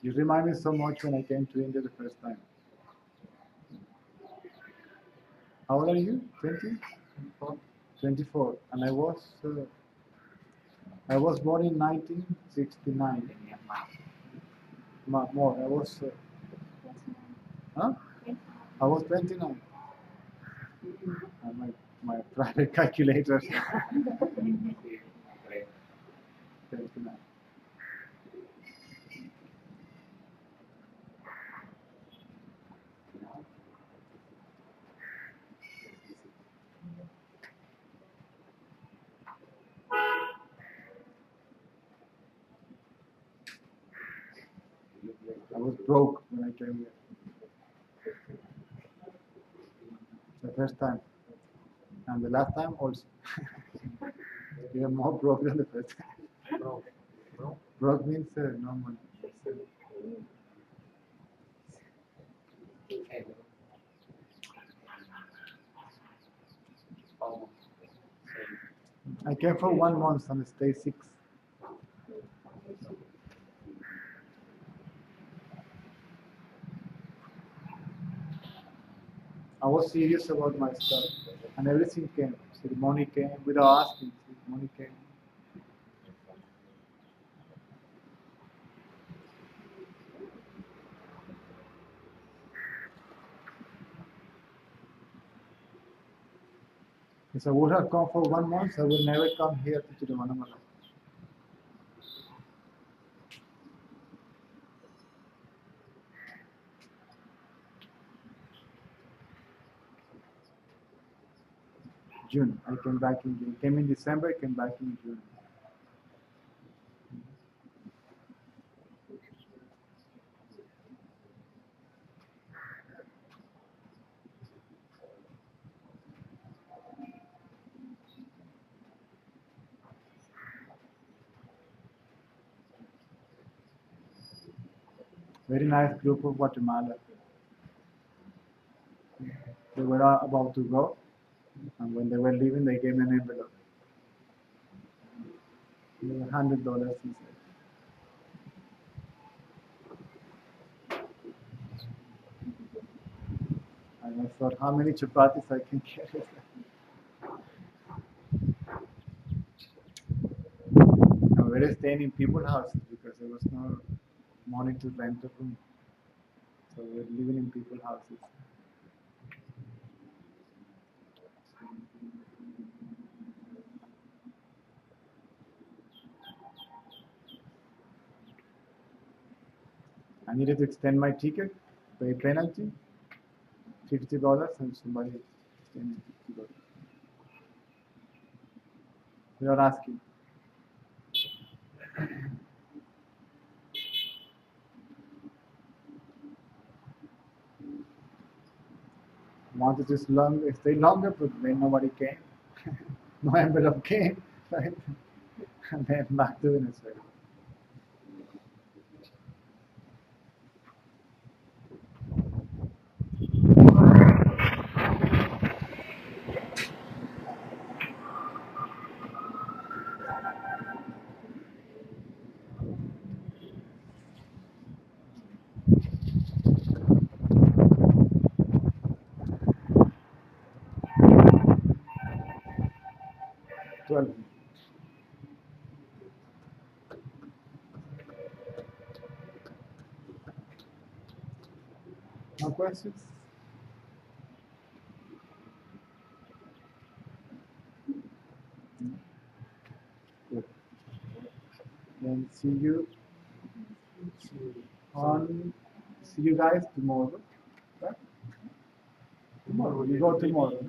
Speaker 2: You remind me so much when I came to India the first time. How old are you? 20? 24, and I was born in 1969. More. I was huh? I was 29. And my private calculator. 29. I was broke when I came here. The first time. And the last time also. We are more broke than the first time.
Speaker 3: No. No.
Speaker 2: Broke means no money.
Speaker 6: Almost.
Speaker 2: I came for 1 month and stayed 6. I was serious about my stuff, and everything came. So the money came without asking. So the money came. If I would have come for 1 month, I would never come here to Tiruvannamalai. June. I came back in June. Came in December, came back in June. Very nice group of Guatemala. They were about to go, and when they were leaving, they gave me an envelope. There were $100 inside. And I thought, how many chapatis I can carry? And we were staying in people's houses because there was no money to rent a room. So we were living in people's houses. I needed to extend my ticket, pay penalty, $50, and somebody extended $50. Without asking. Wanted to stay longer, but then nobody came. No envelope came, right? And then back to Venezuela. Twelve. No questions? Good. Then see you guys tomorrow. Right? Tomorrow. You go tomorrow.